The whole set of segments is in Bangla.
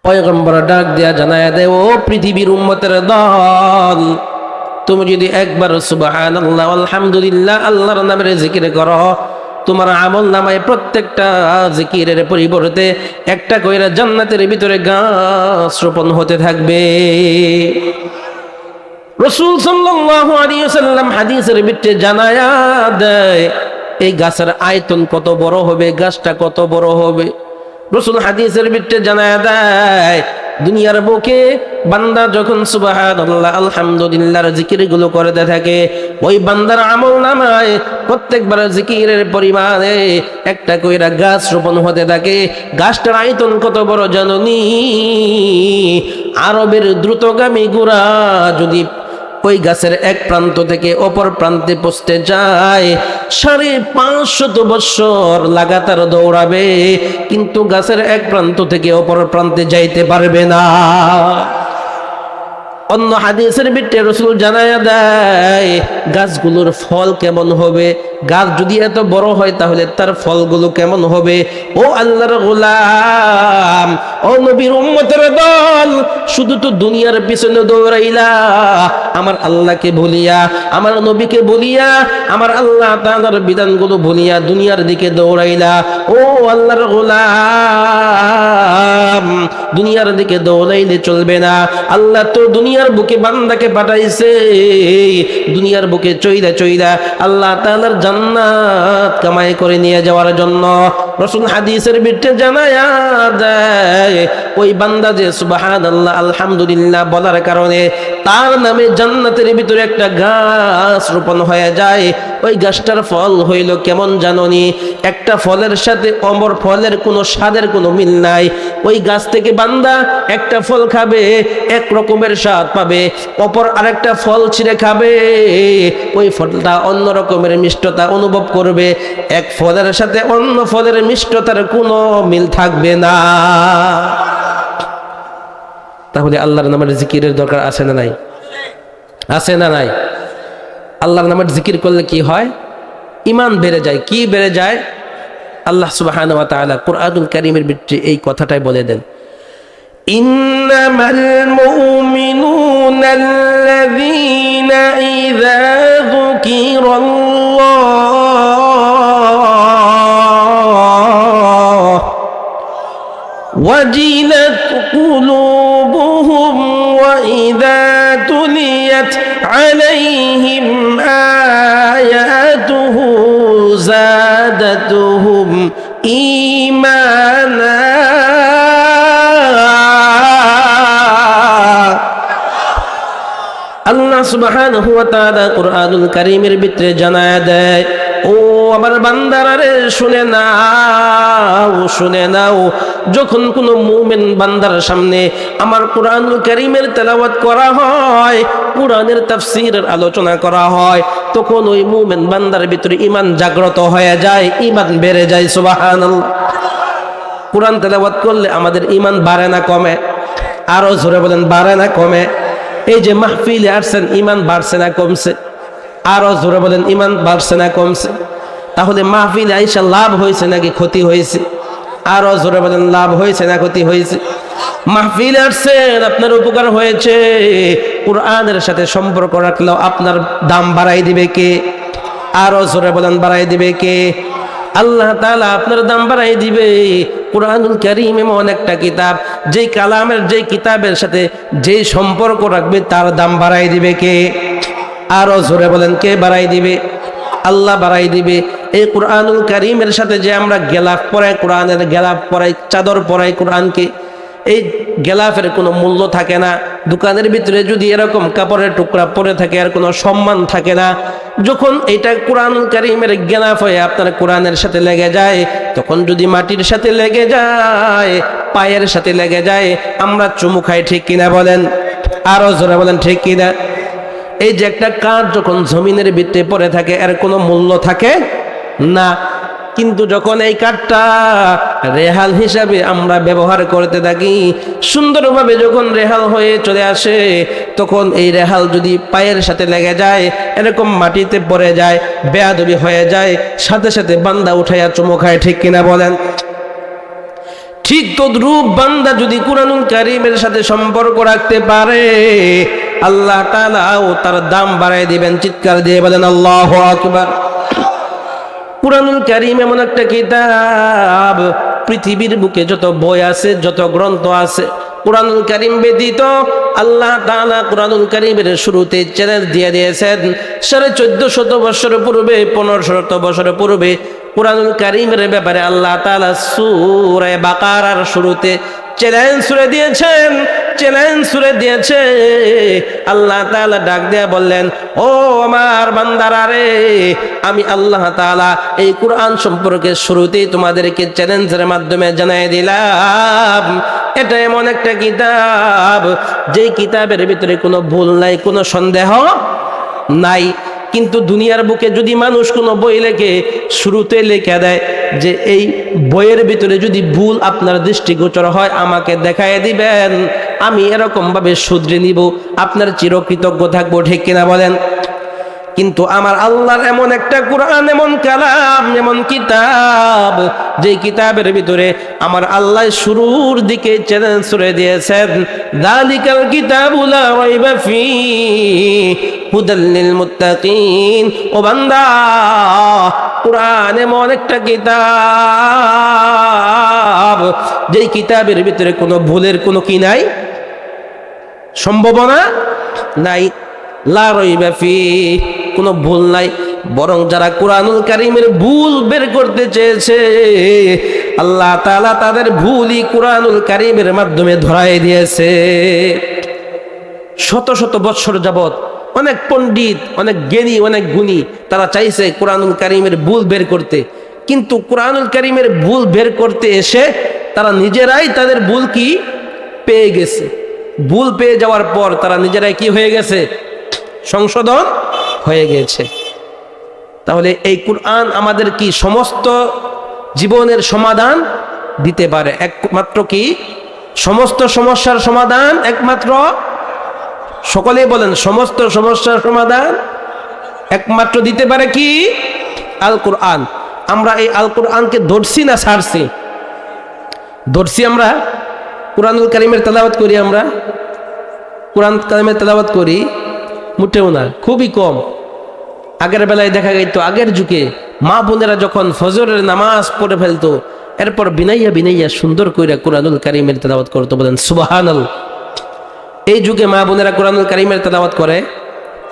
পয়গম্বর ডাক দিয়া জানায়া দেয়, ও পৃথিবীর উম্মতের দল, তুমি যদি একবার সুবহানাল্লাহ আলহামদুলিল্লাহ আল্লাহর নামের জিকির করো, তোমার আমল নামায় প্রত্যেকটা জিকিরের পরিবর্তে একটা কইরা জান্নাতের ভিতরে গাছ রোপণ হতে থাকবে। রাসূল সাল্লাল্লাহু আলাইহি ওয়াসাল্লাম হাদিসের ভিতরে জানায়া দেয় এই গাছের আয়তন কত বড় হবে, গাছটা কত বড় হবে। রাসূল হাদিসের ভিতরে জানায়া দেয় দুনিয়ার বুকে বান্দা যখন সুবহানাল্লাহ আলহামদুলিল্লাহর জিকিরগুলো করতে থাকে, ওই বান্দার আমল নামায় প্রত্যেকবার জিকিরের পরিমাণে একটা কইরা গাছ রোপণ হতে থাকে। গাছটার আয়তন কত বড় জানোনি? আরবের দ্রুতগামী ঘোড়া যদি ওই গাছের এক প্রান্ত থেকে অপর প্রান্তে পৌঁছতে যায় 550 বছর লাগাতার দৌড়াবে, কিন্তু গাছের এক প্রান্ত থেকে অপর প্রান্তে যাইতে পারবে না। অন্য হাদিসের ভিতরে রাসূল জানায়া দেয় গাছগুলোর ফল কেমন হবে। গাছ যদি এত বড় হয় তাহলে তার ফলগুলো কেমন হবে। ও আল্লাহর গোলাম, ও নবীর উম্মতের দল, শুধু তো দুনিয়ার পিছনে দৌড়াইলা, আমার আল্লাহকে ভুলিয়া, আমার নবীকে ভুলিয়া, আমার আল্লাহ তাআলার বিধানগুলো ভুলিয়া দুনিয়ার দিকে দৌড়াইলা। ও আল্লাহর গোলাম, দুনিয়ার দিকে দৌড়াইলে চলবে না। আল্লাহ তো দুনিয়ার বুকে বান্দাকে পাঠাইছে, দুনিয়ার বুকে চইলা চইলা আল্লাহ তাআলার জান্নাত কামাই করে নিয়ে যাওয়ার জন্য। রাসূল হাদিসের ভিতরে জানায়া দেয় ওই বান্দা যে সুবহানাল্লাহ আলহামদুলিল্লাহ বলার কারণে তার নামে জান্নাতের ভিতরে একটা গাছ রোপণ হয়ে যায়। ওই গাছটার ফল হইল কেমন জানোনি? একটা ফলের সাথে অমর ফলের কোনো স্বাদের কোনো মিল নাই। ওই গাছ থেকে বান্দা একটা ফল খাবে, এক রকমের স্বাদ পাবে, অপর আরেকটা ফল ছিঁড়ে খাবে, ওই ফলটা অন্য রকমের মিষ্টতা অনুভব করবে। এক ফলের সাথে অন্য ফলের মিষ্টতার কোনো মিল থাকবে না। তাহলে আল্লাহর নামের জিকিরের দরকার আছে না নাই? আছে না নাই? আল্লাহর নামের জিকির করলে কি হয়? ঈমান বেড়ে যায়। কি বেড়ে যায়? আল্লাহ সুবহানাহু ওয়া তাআলা কুরআনুল কারীমের ভিতরে এই কথাটাই বলে দেন, ইন্নামাল মুমিনুনা আল্লাযীনা ইযা যুকিরাল্লাহ ওয়াজিলাত কুলুবুহুম ওয়া ইযা তুলিয়াত আলাইহিম আয়াতুহু যাদাতুহুম ঈমানা। আল্লাহ সুবহানাহু ওয়া তাআলা কুরআনুল কারীমের ভিতরে জানায়া দেয়, ও আমার বান্দারা রে, শুনে নাও, শুনে নাও, যখন কোনো মুমিন বান্দার সামনে আমার কুরআনুল কারীমের তেলাওয়াত করা হয়, কুরআনের তাফসীরের আলোচনা করা হয়, তখন ওই মুমিন বান্দার ভিতরে ঈমান জাগ্রত হয়ে যায়, ঈমান বেড়ে যায়। সুবহানাল্লাহ। কুরআন তেলাওয়াত করলে আমাদের ঈমান বাড়ে না কমে? আরো জোরে বলেন, বাড়ে না কমে? এই যে মাহফিলে আসছেন, ঈমান বাড়ছে না কমছে? আরো জোরে বলেন, ঈমান বাড়ছে না কমছে? তাহলে মাহফিলে আইসা লাভ হয়েছে নাকি ক্ষতি হয়েছে? আরো জোরে বলেন, লাভ হয়েছে না ক্ষতি হয়েছে? মাহফিলে আসছেন, আপনার উপকার হয়েছে। কুরআনের সাথে সম্পর্ক রাখলেও আপনার দাম বাড়াই দিবে কে? আরো জোরে বলেন, বাড়াই দিবে কে? আল্লাহ তাআলা আপনার দাম বাড়াই দিবে। কুরআনুল কারীম এমন একটা কিতাব, যেই কালামের, যেই কিতাবের সাথে যেই সম্পর্ক রাখবে তার দাম বাড়াই দিবে কে? আরো জোরে বলেন, কে বাড়াই দিবে? আল্লাহ বাড়াই দিবে। এই কুরআনুল কারীমের সাথে যে আমরা গেলাফ পরাই, কোরআনের গেলাফ পরাই, চাদর পরাই কোরআনকে, এই গেলাফের কোনো মূল্য থাকে না। দোকানের ভিতরে যদি এরকম কাপড়ের টুকরা পরে থাকে আর কোনো সম্মান থাকে না। যখন এটা কুরআনুল কারীমের গেলাফ হয়ে আপনার কোরআনের সাথে লেগে যায়, তখন যদি মাটির সাথে লেগে যায়, পায়ের সাথে লেগে যায়, আমরা চুমু খাই, ঠিক কিনা বলেন? আরো জোরে বলেন, ঠিক কিনা? এই যে একটা কাঠ যখন জমিনের ভিতরে পড়ে থাকে এর কোনো মূল্য থাকে না, কিন্তু যখন এই কাঠটা রেহাল হিসাবে আমরা ব্যবহার করতে থাকি, সুন্দরভাবে যখন রেহাল হয়ে চলে আসে, তখন এই রেহাল যদি পায়ের সাথে লেগে যায়, এরকম মাটিতে পড়ে যায়, বেয়াদবি হয়ে যায়, সাথে সাথে বান্দা উঠাইয়া চুমু খায়, ঠিক কিনা বলেন? ঠিক তদ্রূপ বান্দা যদি কুরআনুল কারীমের সাথে সম্পর্ক রাখতে পারে আল্লাহ তাআলাও তার দাম বাড়ায় দিবেন। চিৎকার দিয়ে বলেন আল্লাহু আকবার। কুরআনুল কারীম এমন একটা কিতাব, পৃথিবীর বুকে যত বই আছে, যত গ্রন্থ আছে, কুরআনুল কারীম ব্যতীত আল্লাহ তাআলা কুরআনুল কারীমের শুরুতে চ্যালেঞ্জ দিয়ে দিয়েছেন। 1450 বছর পূর্বে, 1500 বছর পূর্বে কুরআনুল কারীমের ব্যাপারে আল্লাহ তাআলা সূরা বাকারার শুরুতে চ্যালেঞ্জ ছুড়ে দিয়েছে। আল্লাহ তাআলা ডাক দিয়ে বললেন, ও আমার বান্দারা রে, আমি আল্লাহ তাআলা এই কুরআন সম্পর্কে শুরুতেই তোমাদেরকে চ্যালেঞ্জের মাধ্যমে জানিয়ে দিলাম, এটা এমন একটা কিতাব যেই কিতাবের ভিতরে কোনো ভুল নাই, কোনো সন্দেহ নাই। কিন্তু দুনিয়ার বুকে যদি মানুষ কোনো বই লেখে, শুরুতে লেখা দেয় যে এই বইয়ের ভিতরে যদি ভুল আপনার দৃষ্টিগোচর হয় আমাকে দেখায় দিবেন, আমি এরকম ভাবে শুধরে নিব, আপনার চিরকৃতজ্ঞ থাকবো। ঠিক কিনা বলেন? কিন্তু আমার আল্লাহর এমন একটা কুরআন, এমন কালাম, এমন কিতাব, যে কিতাবের ভিতরে আমার আল্লাহ শুরুর দিকে চ্যালেঞ্জ ছুড়ে দিয়েছেন, যালিকাল কিতাবু লা রাইবা ফীহি হুদাল লিল মুত্তাকিন। ও বান্দা, কুরআন এমন একটা কিতাব যেই কিতাবের ভিতরে কোনো ভুলের কোনো কি নাই, সম্ভাবনা নাই। লা রাইবা ফীহি, কোনো ভুল নাই। বরং যারা কুরআনুল কারীমের ভুল বের করতে চেয়েছে আল্লাহ তাআলা তাদের ভুলই কুরআনুল কারীমের মাধ্যমে ধরায় দিয়েছে। শত শত বৎসর যাবত অনেক পণ্ডিত, অনেক জ্ঞানী, অনেক গুণী তারা চাইছে কুরআনুল কারীমের ভুল বের করতে, কিন্তু কুরআনুল কারীমের ভুল বের করতে এসে তারা নিজেরাই তাদের ভুল কি পেয়ে গেছে। ভুল পেয়ে যাওয়ার পর তারা নিজেরাই কি হয়ে গেছে, সংশোধন হয়ে গেছে। তাহলে এই কুরআন আমাদের কি সমস্ত জীবনের সমাধান দিতে পারে? একমাত্র কি সমস্ত সমস্যার সমাধান? একমাত্র, সকলেই বলেন, সমস্ত সমস্যার সমাধান একমাত্র দিতে পারে কি? আল কুরআন। আমরা এই আল কুরআনকে ধরছি না ছাড়ছি? ধরছি। আমরা কুরআনুল কারীমের তেলাওয়াত করি, আমরা কুরআন কারীমের তেলাওয়াত করি মোটেও না, খুবই কম। আগের বেলায় দেখা যেত, আগের যুগে মা বোনেরা যখন ফজরের নামাজ পড়ে ফেলতো, এরপর বিনাইয়া বিনাইয়া সুন্দর কইরা কুরআনুল কারীমের তেলাওয়াত করতো। বলেন সুবহানাল্লাহ। এই যুগে মা বোনেরা কুরআনুল কারীমের তেলাওয়াত করে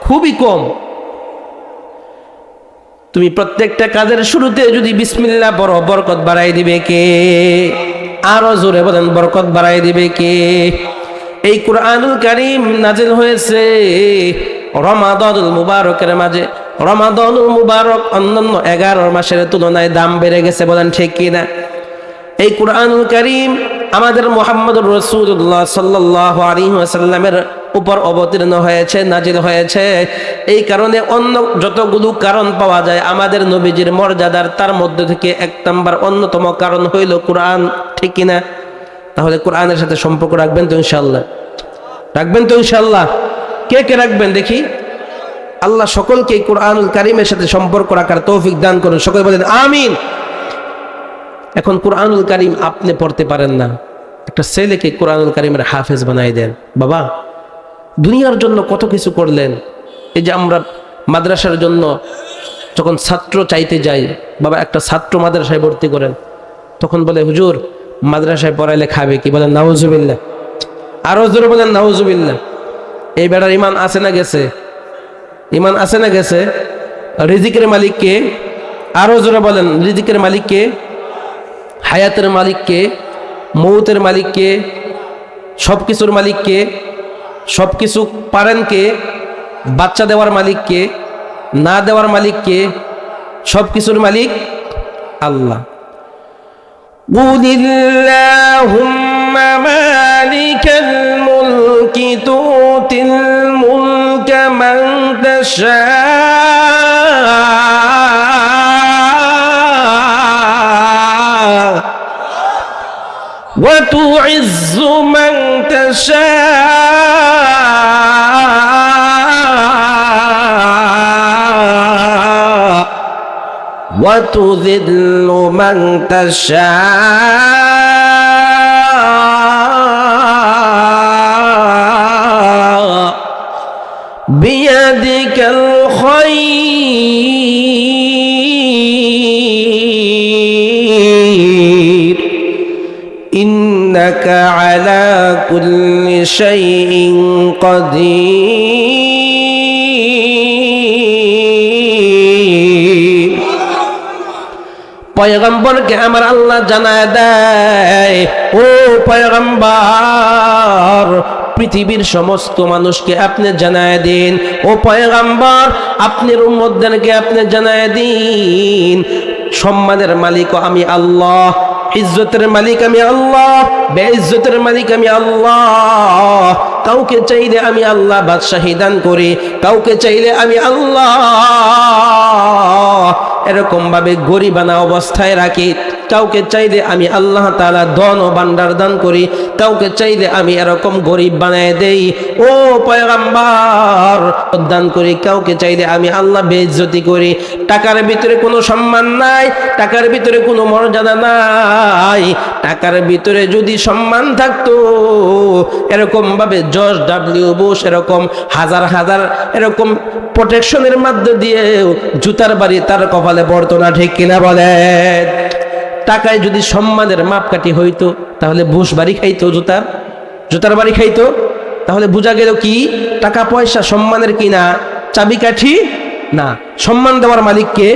খুবই কম। তুমি প্রত্যেকটা কাজের শুরুতে যদি বিসমিল্লাহ পড়ো, বরকত বাড়াই দিবে কে? আরো জোরে বলেন, বরকত বাড়াই দিবে কে? এই কুরআনুল কারীম নাজিল হয়েছে রমাদানুল মুবারকের মাঝে। রমাদানুল মুবারক অন্যান্য 11 মাসের তুলনায় দাম বেড়ে গেছে। বলেন ঠিক কিনা? এই কুরআনুল কারীম আমাদের মুহাম্মদুর রাসূলুল্লাহ সাল্লাল্লাহু আলাইহি ওয়াসাল্লামের উপর অবতীর্ণ হয়েছে, নাজিল হয়েছে। এই কারণে অন্য যতগুলো কারণ পাওয়া যায় আমাদের নবীজির মর্যাদার, তার মধ্যে থেকে 1 নাম্বার অন্যতম কারণ হইল কুরআন। ঠিক কিনা? তাহলে কোরআনের সাথে সম্পর্ক রাখবেন তো ইনশাআল্লাহ? রাখবেন তো ইনশাআল্লাহ? কে কে রাখবেন দেখি? আল্লাহ সকলকে কুরআনুল কারীমের সাথে সম্পর্ক রাখার তৌফিক দান করুন। সকলে বলেন আমিন। এখন কুরআনুল কারীম আপনি পড়তে পারেন না, একটা ছেলেকে কুরআনুল কারীমের হাফেজ বানাই দেন। বাবা, দুনিয়ার জন্য কত কিছু করলেন। এই যে আমরা মাদ্রাসার জন্য যখন ছাত্র চাইতে যাই, বাবা একটা ছাত্র মাদ্রাসায় ভর্তি করেন, তখন বলে হুজুর মাদ্রাসায় পড়াইলে খাবে কি? বলেন নাউজুবিল্লাহ। আরো জোরে বলেন নাউজুবিল্লাহ। এই বেটার ইমান আছে না গেছে? ইমান আছে না গেছে? রিজিকের মালিক কে? আরো জোরে বলেন, রিজিকের মালিক কে? হায়াতের মালিক কে? মৌতের মালিক কে? সবকিছুর মালিক কে? সবকিছু পারেন কে? বাচ্চা দেওয়ার মালিক কে? না দেওয়ার মালিক কে? সবকিছুর মালিক আল্লাহ। قُلِ اللَّهُمَّ مَالِكَ الْمُلْكِ تُؤْتِي الْمُلْكَ مَنْ تَشَاءُ وَتُعِزُّ مَنْ تَشَاءُ وَتُذِلُّ مَنْ تَشَاءُ ফাআলিকাল খায়র ইন্নাকা আলা কুল্লি শাইইন কাদির। পয়গম্বরকে আমার আল্লাহ জানায় দেয়, ও পয়গম্বর, পৃথিবীর সমস্ত মানুষকে আপনি জানায় দিন, ও পয়গম্বর আপনার উম্মতদেরকে আপনি জানায় দিন, সম্মানের মালিক আমি আল্লাহ, ইজ্জতের মালিক আমি আল্লাহ, বেইজ্জতের মালিক আমি আল্লাহ। কাউকে চাইলে আমি আল্লাহ বাদশাহী দান করি, কাউকে চাইলে আমি আল্লাহ এরকম ভাবে গরিবানা অবস্থায় রাখি, কাউকে চাইলে আমি আল্লাহ তাআলা ধন ও ভান্ডার দান করি, কাউকে চাইলে আমি এরকম গরিব বানায় দেই। ও পয়গম্বর দান করি, কাউকে চাইলে আমি আল্লাহ বেইজ্জতি করি। টাকার ভিতরে কোনো সম্মান নাই, টাকার ভিতরে কোনো মর্যাদা নাই। টাকার ভিতরে যদি সম্মান থাকতো, এরকম ভাবে জর্জ ডব্লিউ বুশ এরকম হাজার হাজার এরকম প্রোটেকশনের মধ্যে দিয়ে জুতার বাড়ি তার কপালে পড়তো না, ঠিক কিনা বলেন? টাকায় যদি সম্মানের মাপকাঠি হইতো, তাহলে বুশ বাড়ি খাইতো, জুতার বাড়ি খাইতো। তাহলে বোঝা গেল কি, টাকা পয়সা সম্মানের কিনা চাবিকাঠি না। সম্মান দেওয়ার মালিক কে?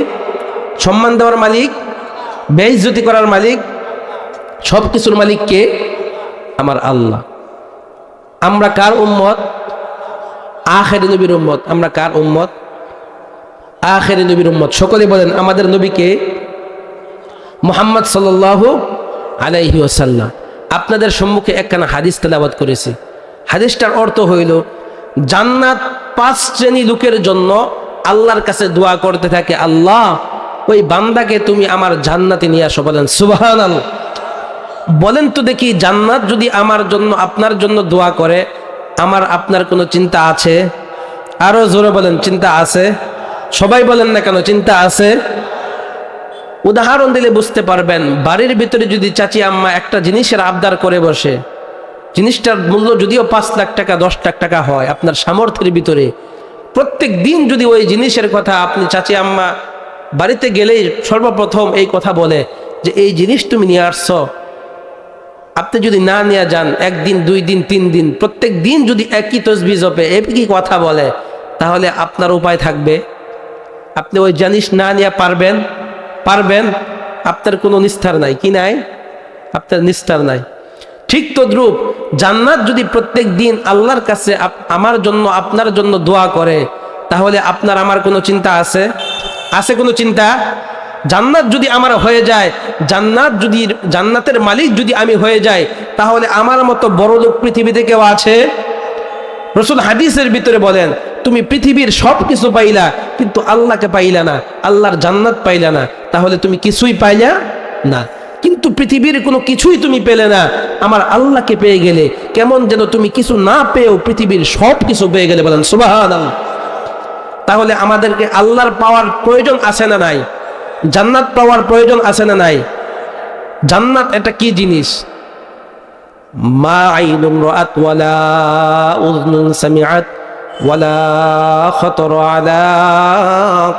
সম্মান দেওয়ার মালিক, বেইজ্জতি করার মালিক, সব কিছুর মালিক কে? আমার আল্লাহ। আমরা কার উম্মত? আখেরি নবীর উম্মত। আমরা কার উম্মত? আখেরি নবীর উম্মত। সকলে বলেন আমাদের নবীকে মুহাম্মদ সাল্লাল্লাহু আলাইহি ওয়াসাল্লাম। আপনাদের সম্মুখে একখানা হাদিস তেলাওয়াত করেছি। হাদিসটার অর্থ হইল, জান্নাত 5 শ্রেণী লোকের জন্য আল্লাহর কাছে দোয়া করতে থাকে, আল্লাহ ওই বান্দাকে তুমি আমার জান্নাতে নিয়ে আসো। বলেন সুবহানাল্লাহ। বলেন তো দেখি, জান্নাত যদি আমার জন্য আপনার জন্য দোয়া করে, আমার আপনার কোনো চিন্তা আছে? আরো জোরে বলেন, চিন্তা আছে? সবাই বলেন না কেন, চিন্তা আছে? উদাহরণ দিলে বুঝতে পারবেন। বাড়ির ভিতরে যদি চাচি আম্মা একটা জিনিসের আবদার করে বসে, জিনিসটার মূল্য যদিও 5 লাখ টাকা 10 লাখ টাকা হয়, আপনার সামর্থ্যের ভিতরে প্রত্যেক দিন যদি ওই জিনিসের কথা আপনি চাচি আম্মা বাড়িতে গেলেই সর্বপ্রথম এই কথা বলে যে এই জিনিস তুমি নিয়ে আসছো, আপনি যদি না নিয়ে যান, 1 দিন 2 দিন 3 দিন প্রত্যেক দিন যদি একই তসবিহ জপে, একই কথা বলে, তাহলে আপনার উপায় থাকবে? আপনি ওই জিনিস না নিয়ে পারবেন? আপনার কোনো নিস্তার নাই। কি নাই? আপনার নিস্তার নাই। ঠিক তদ্রূপ জান্নাত যদি প্রত্যেক দিন আল্লাহর কাছে আমার জন্য আপনার জন্য দোয়া করে, তাহলে আপনার আমার কোনো চিন্তা আছে? আছে কোনো চিন্তা? জান্নাত যদি আমার হয়ে যায়, জান্নাতের মালিক যদি আমি হয়ে যাই, তাহলে আমার মতো বড় লোক পৃথিবীতে কেউ আছে? রাসূল হাদিসের ভিতরে বলেন, তুমি পৃথিবীর সব কিছু পাইলা কিন্তু আল্লাহকে পাইলা না, আল্লাহর জান্নাত পাইলা না, তাহলে তুমি কিছুই পাইলা না। কিন্তু পৃথিবীর কোনো কিছুই তুমি পেলে না, আমার আল্লাহকে পেয়ে গেলে কেমন যেন তুমি কিছু না পেয়েও পৃথিবীর সব কিছু পেয়ে গেলে। বলেন সুবহানাল্লাহ। তাহলে আমাদেরকে আল্লাহর পাওয়ার প্রয়োজন আছে না নাই? জান্নাত পাওয়ার প্রয়োজন আছে না নাই? জান্নাত এটা কি জিনিস? মা আইনুন রাআত ওয়ালা উযনুন সামিআত ওয়ালা খাতারা আলা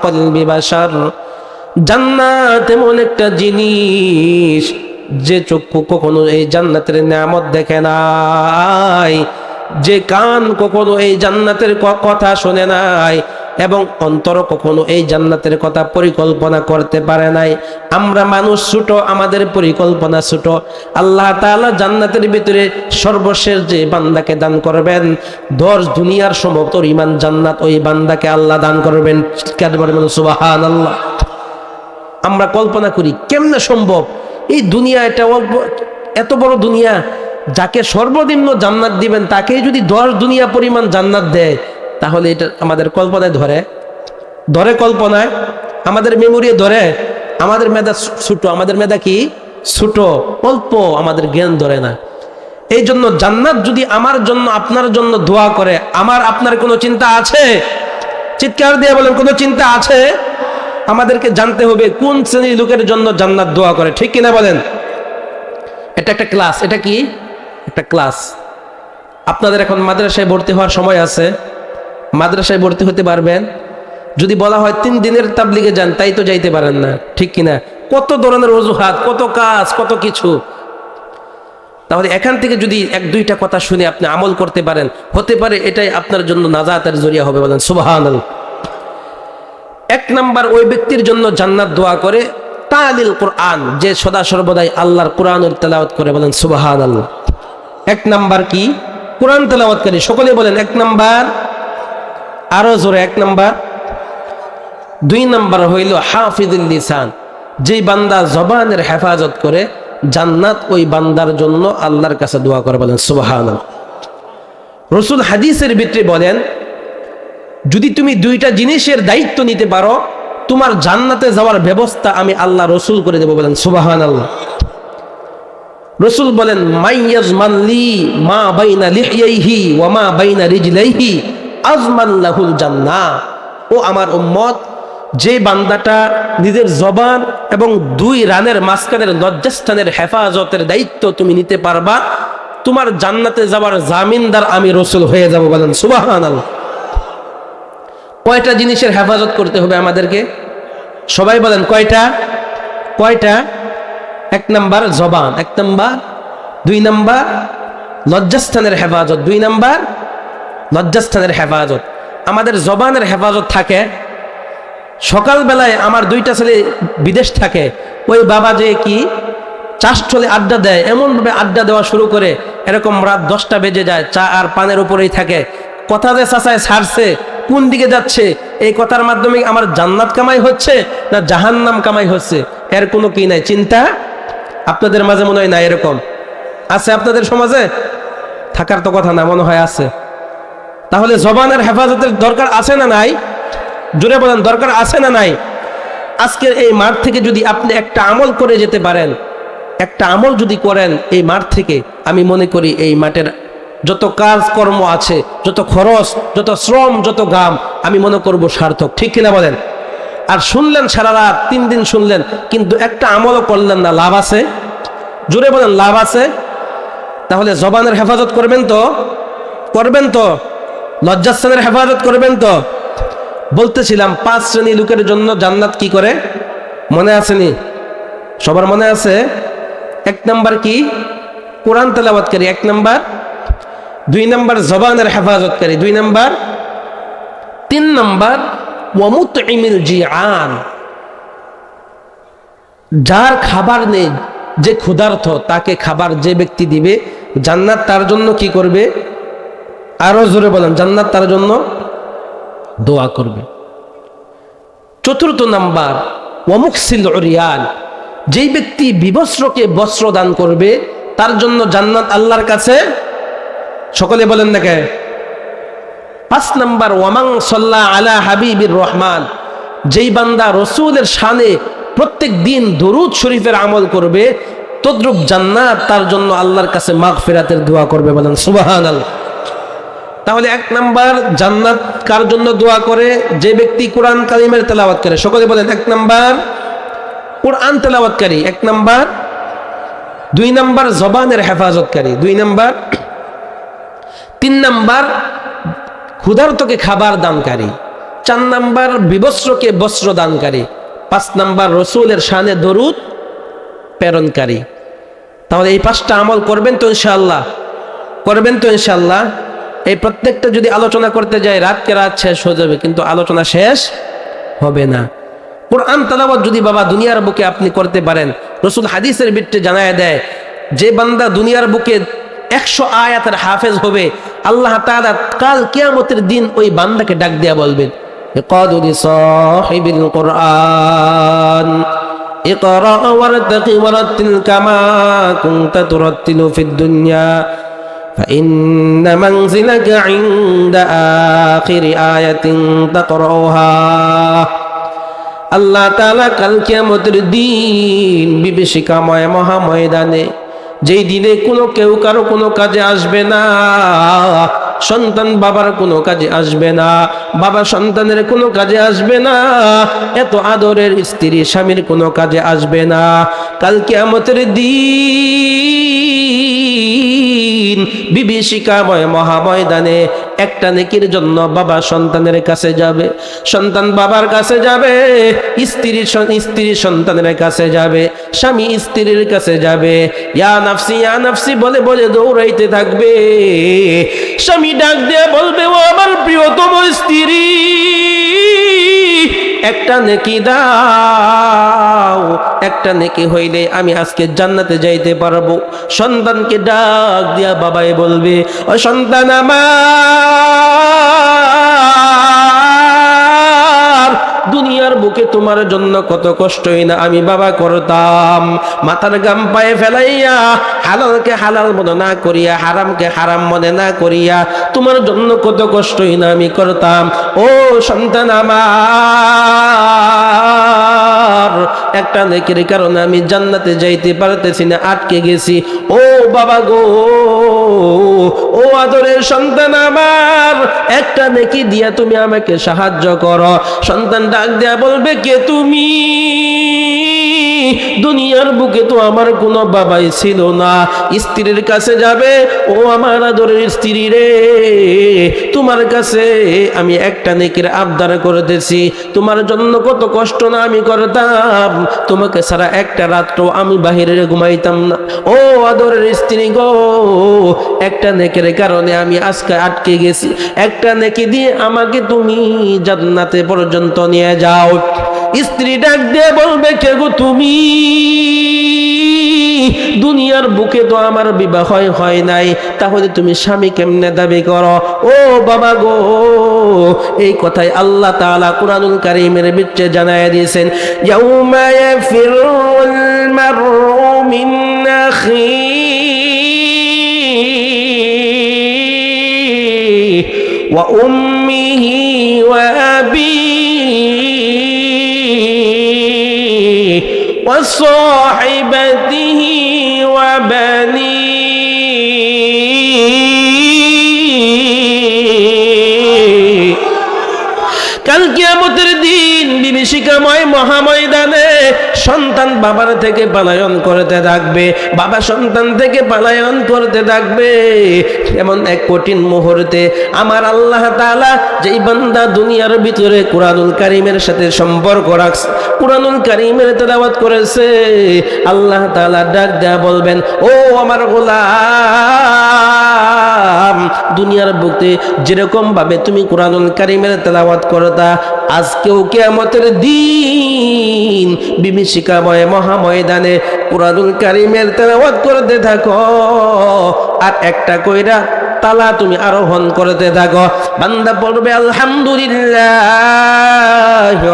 কলবি বাশার। জান্নাত এমন একটা জিনিস যে চক্ষু কখনো এই জান্নাতের নিয়ামত দেখে নাই, যে কান কখনো এই জান্নাতের কথা শোনে নাই, এবং অন্তর কখনো এই জান্নাতের কথা পরিকল্পনা করতে পারে নাই। আমরা মানুষ ছোট, আমাদের পরিকল্পনা ছোট। আল্লাহ তাআলা জান্নাতের ভিতরে সর্বশেষ যে বান্দাকে দান করবেন, 10 দুনিয়ার সমপরিমাণ জান্নাত ওই বান্দাকে আল্লাহ দান করবেন। সুবহানাল্লাহ। আমরা কল্পনা করি কেমনে সম্ভব? এই দুনিয়া এটা এত বড় দুনিয়া, যাকে সর্বনিম্ন জান্নাত দিবেন তাকেই যদি 10 দুনিয়া পরিমাণ জান্নাত দেয়, তাহলে এটা আমাদের কল্পনায় ধরে কল্পনায় আমাদের মেমোরি ধরে? আমাদের মেধা ছোট, আমাদের মেধা কি ছোট, অল্প, আমাদের জ্ঞান ধরে না। এই জন্য জান্নাত যদি আমার জন্য আপনার জন্য দোয়া করে, আমার আপনার কোনো চিন্তা আছে? চিৎকার দিয়ে বলেন, কোনো চিন্তা আছে? আমাদেরকে জানতে হবে কোন শ্রেণীর লোকের জন্য জান্নাত দোয়া করে, ঠিক কিনা বলেন? এটা একটা ক্লাস। এটা কি একটা ক্লাস? আপনাদের এখন মাদ্রাসায় ভর্তি হওয়ার সময় আছে, মাদ্রাসায় ভর্তি হতে পারবেন? যদি বলা হয় 3 দিনের তাবলিগে যান, তাই তো যাইতে পারেন না, ঠিক কিনা? কত ধরনের অজুহাত, কত কাজ, কত কিছু। তাহলে এখান থেকে যদি 1-2টা কথা শুনে আপনি আমল করতে পারেন, হতে পারে এটাই আপনার জন্য নাজাতের জরিয়া হবে। বলেন সুবহানাল্লাহ। 1 নাম্বার ওই ব্যক্তির জন্য জান্নাত দোয়া করে তালিল কোরআন, যে সদা সর্বদাই আল্লাহর কোরআনের তেলাওয়াত করে। বলেন সুবহানাল্লাহ। 1 নাম্বার কি? কোরআন তেলাওয়াতকারী। সকলে বলেন 1 নাম্বার, আরো জোরে 1 নাম্বার। 2 নাম্বার হইল হাফিজুল লিসান, যেই বান্দা জবানের হেফাজত করে, জান্নাত ওই বান্দার জন্য আল্লাহর কাছে দোয়া করে। বলেন সুবহানাল্লাহ। রাসূল হাদিসের ভিতরে বলেন, যদি তুমি 2টা জিনিসের দায়িত্ব নিতে পারো, তোমার জান্নাতে যাওয়ার ব্যবস্থা আমি আল্লাহ রাসূল করে দেব। বলেন সুবহানাল্লাহ। রাসূল বলেন, মাইয়াজমান লি মা বাইনা লিহইহি ওয়া মা বাইনা রিজলাইহি আজমান লাহুল জান্নাহ। ও আমার উম্মত, যে বান্দাটা নিজের জবান এবং 2 রানের মাঝখানের লজ্জাস্থানের হেফাজতের দায়িত্ব তুমি নিতে পারবা, তোমার জান্নাতে যাওয়ার জামিনদার আমি রাসূল হয়ে যাব। বলেন সুবহানাল্লাহ। কয়টা জিনিসের হেফাজত করতে হবে আমাদেরকে? সবাই বলেন কয়টা? 1 নাম্বার জবান, 1 নাম্বার। 2 নাম্বার লজ্জাস্থানের হেফাজত, 2 নাম্বার লজ্জাস্থানের হেফাজত। আমাদের জবানের হেফাজত থাকে। সকালবেলায় আমার 2টা ছেলে বিদেশ থাকে, ওই বাবা যে কি চাষস্থলে আড্ডা দেয়, এমনভাবে আড্ডা দেওয়া শুরু করে, এরকম রাত 10টা বেজে যায়, চা আর পানের উপরেই থাকে। কথা যে চাচায় ছাড়ছে, কোন দিকে যাচ্ছে, এই কথার মাধ্যমে আমার জান্নাত কামাই হচ্ছে না জাহান্নাম কামাই হচ্ছে, এর কোনো কি নাই, চিন্তা। আপনাদের মাঝে মনে হয় না এরকম আছে? আপনাদের সমাজে থাকার তো কথা না, মনে হয় আছে। তাহলে জবানের হেফাজতের দরকার আছে না নাই? জোরে বলেন, দরকার আছে না নাই? আজকের এই মাঠ থেকে যদি আপনি একটা আমল করে যেতে পারেন, একটা আমল যদি করেন এই মাঠ থেকে, আমি মনে করি এই মাঠের যত কাজকর্ম আছে, যত খরচ, যত শ্রম, যত ঘাম, আমি মনে করব সার্থক। ঠিক কিনা বলেন? আর শুনলেন সারা রাত, 3 দিন শুনলেন, কিন্তু একটা আমলও করলেন না, লাভ আছে? জোরে বলেন, লাভ আছে? তাহলে জবানের হেফাজত করবেন তো? করবেন তো? লজ্জাস্থানের হেফাজত করবেন তো? বলতেছিলাম 5 শ্রেণী লোকের জন্য জান্নাত কি করে, মনে আসেনি? সবার মনে আছে? 1 নাম্বার কি? কোরআন তেলাওয়াতকারী, 1 নাম্বার। 2 নাম্বার জবানের হেফাজতকারী, 2 নাম্বার। 3 নাম্বার ওয়া মুতঈমিল জিআন, যার খাবার নেই, যে ক্ষুধার্ত, তাকে খাবার যে ব্যক্তি দিবে, জান্নাত তার জন্য কি করবে? আরো জোরে বলেন, জান্নাত তার জন্য দোয়া করবে। 4 নাম্বার ওয়া মুকসিল উরিয়ান, যেই ব্যক্তি বিবস্ত্রকে বস্ত্র দান করবে, তার জন্য জান্নাত আল্লাহর কাছে, সকলে বলেন না কে? 5 নাম্বার ওয়ামান সাল্লা আলা হাবিবির রহমান, যেই বান্দা রসুলের শানে প্রত্যেক দিন দরুদ শরীফের আমল করবে, তদ্রুপ জান্নাত তার জন্য আল্লাহর কাছে মাগফিরাতের দোয়া করবে। বলেন সুবহানাল্লাহ। তাহলে 1 নাম্বার জান্নাত কার জন্য দোয়া করে? যে ব্যক্তি কোরআন কারিমের তেলাওয়াত করে। সকলে বলেন 1 নাম্বার কোরআন তেলাওয়াতকারী, 1 নাম্বার। 2 নাম্বার জবানের হেফাজতকারী, 2 নাম্বার। 3 নাম্বার ক্ষুধার্তকে খাবার দানকারী, 4 নাম্বার বিবস্ত্রকে বস্ত্র দানকারী, 5 নাম্বার রসুলের শানে দরুদ প্রেরণকারী। তাহলে এই 5টা আমল করবেন তো ইনশাআল্লাহ? করবেন তো ইনশাআল্লাহ? এই প্রত্যেকটা যদি আলোচনা করতে যাই, রাতকে রাত শেষ হয়ে যাবে, কিন্তু আলোচনা শেষ হবে না। কোরআন তেলাওয়াত যদি বাবা দুনিয়ার বুকে আপনি করতে পারেন, রাসূল হাদিসের ভিতরে জানায় দেয়, যে বান্দা দুনিয়ার বুকে 100 আয়াতের হাফেজ হবে, আল্লাহ তাআলা কাল কিয়ামতের দিন ওই বান্দাকে ডাক দিয়া বলবেন, ইকাদু লিসাহিবিল কুরআন ইকরা ওয়ারতাকি ওয়ারাতিল কামা কুনতা তুরাতিলু ফিদ দুনিয়া فإن منزلك عند آخر آية تقرأها। আল্লাহ তাআলা কাল কিয়ামতের দিন বিভীষিকাময় মহা ময়দানে, যেই দিনে কেউ কারো কোনো কাজে আসবে না, সন্তান বাবার কোনো কাজে আসবে না, বাবা সন্তানের কোনো কাজে আসবে না, এত আদরের স্ত্রী স্বামীর কোনো কাজে আসবে না। কাল কিয়ামতের দিন দিন বিভীষিকাময় মহাময়দানে একটা নেকির জন্য বাবা সন্তানের কাছে যাবে, সন্তান বাবার কাছে যাবে, স্ত্রী সন্তানের কাছে যাবে, স্বামী স্ত্রীর কাছে যাবে, ইয়া নাফসি বলে বলে দৌড়াইতে থাকবে। স্বামী ডাক দিয়ে বলবে, ও আমার প্রিয়তম স্ত্রী, একটা নেকি দাও, একটা নেকি হইলে আমি আজকে জান্নাতে যাইতে পারবো। সন্তানকে ডাক দিয়া বাবাই বলবে, ও সন্তান আমার, দুনিয়ার বুকে তোমার জন্য কত কষ্টই না আমি বাবা করতাম। মাথার গাম পায়ে ফেলাইয়া হালালকে হালাল মনে না করিয়া, হারামকে হারাম মনে না করিয়া তোমার জন্য কত কষ্টই না আমি করতাম। ও সন্তান আমার, একটা নেকির কারণে আমি জান্নাতে যাইতে পারতেছি না, আটকে গেছি। ও বাবা গো, ও আদরের সন্তান আমার, একটা নেকি দিয়া তুমি আমাকে সাহায্য করো। সন্তান ডাক দেয়া বলবে, কে তুমি? দুনিয়ার বুকে তো আমার কোনো বাবাই ছিল না। স্ত্রীর কাছে যাবে, ও আমার আদরের স্ত্রী রে, তোমার কাছে আমি একটা নেকির আবদার করতেছি, তোমার জন্য কত কষ্ট না আমি করতাম, তোমাকে ছাড়া একটা রাত্র আমি বাহিরে ঘুমাইতাম না। ও আদরের স্ত্রী গো, একটা নেকির কারণে আমি আজকে আটকে গেছি, একটা নেকি দিয়ে আমাকে তুমি জান্নাতে পর্যন্ত নিয়ে যাও। স্ত্রী ডাক দিয়ে বলবে, কে গো তুমি? দুনিয়ার বুকে তো আমার বিবাহ হয় নাই, তাহলে তুমি স্বামী কেমনে দাবি করো? ও বাবা গো, এই কথাই আল্লাহ তাআলা কুরআনুল কারীমের ভিতরে জানায় দিয়েছেন, ইয়াউমা ইয়াফিরুল মারউ মিন আখিহি ওয়া উম্মিহি ওয়া আবিহি ওয়া সাহিবাতিহি ওয়া বানিহি। কাল কিয়ামতের দিন বিভীষিকাময় মহাময়দানে সন্তান বাবার থেকে পলায়ন করতে থাকবে, বাবা সন্তান থেকে পলায়ন করতে থাকবে। এমন এক কঠিন মুহূর্তে আমার আল্লাহ তাআলা, যেই বান্দা দুনিয়ার ভিতরে কুরআনুল কারীমের সাথে সম্পর্ক রাখছে, কুরআনুল কারীমের তেলাওয়াত করেছে, আল্লাহ তাআলা ডাক দেয়া বলবেন, ও আমার গোলাম, দুনিয়ার বুকে যেরকম ভাবে তুমি কুরআনুল কারীমের তেলাওয়াত করতা, আজকেও কিয়ামতের দিন বিভীষিকাময় মহাময়দানে কুরআনুল কারীমের তেলাওয়াত করতে থাকো, আর একটা কইরা তালা তুমি আরোহণ করতে থাকো। বান্দা পড়বে আলহামদুলিল্লাহ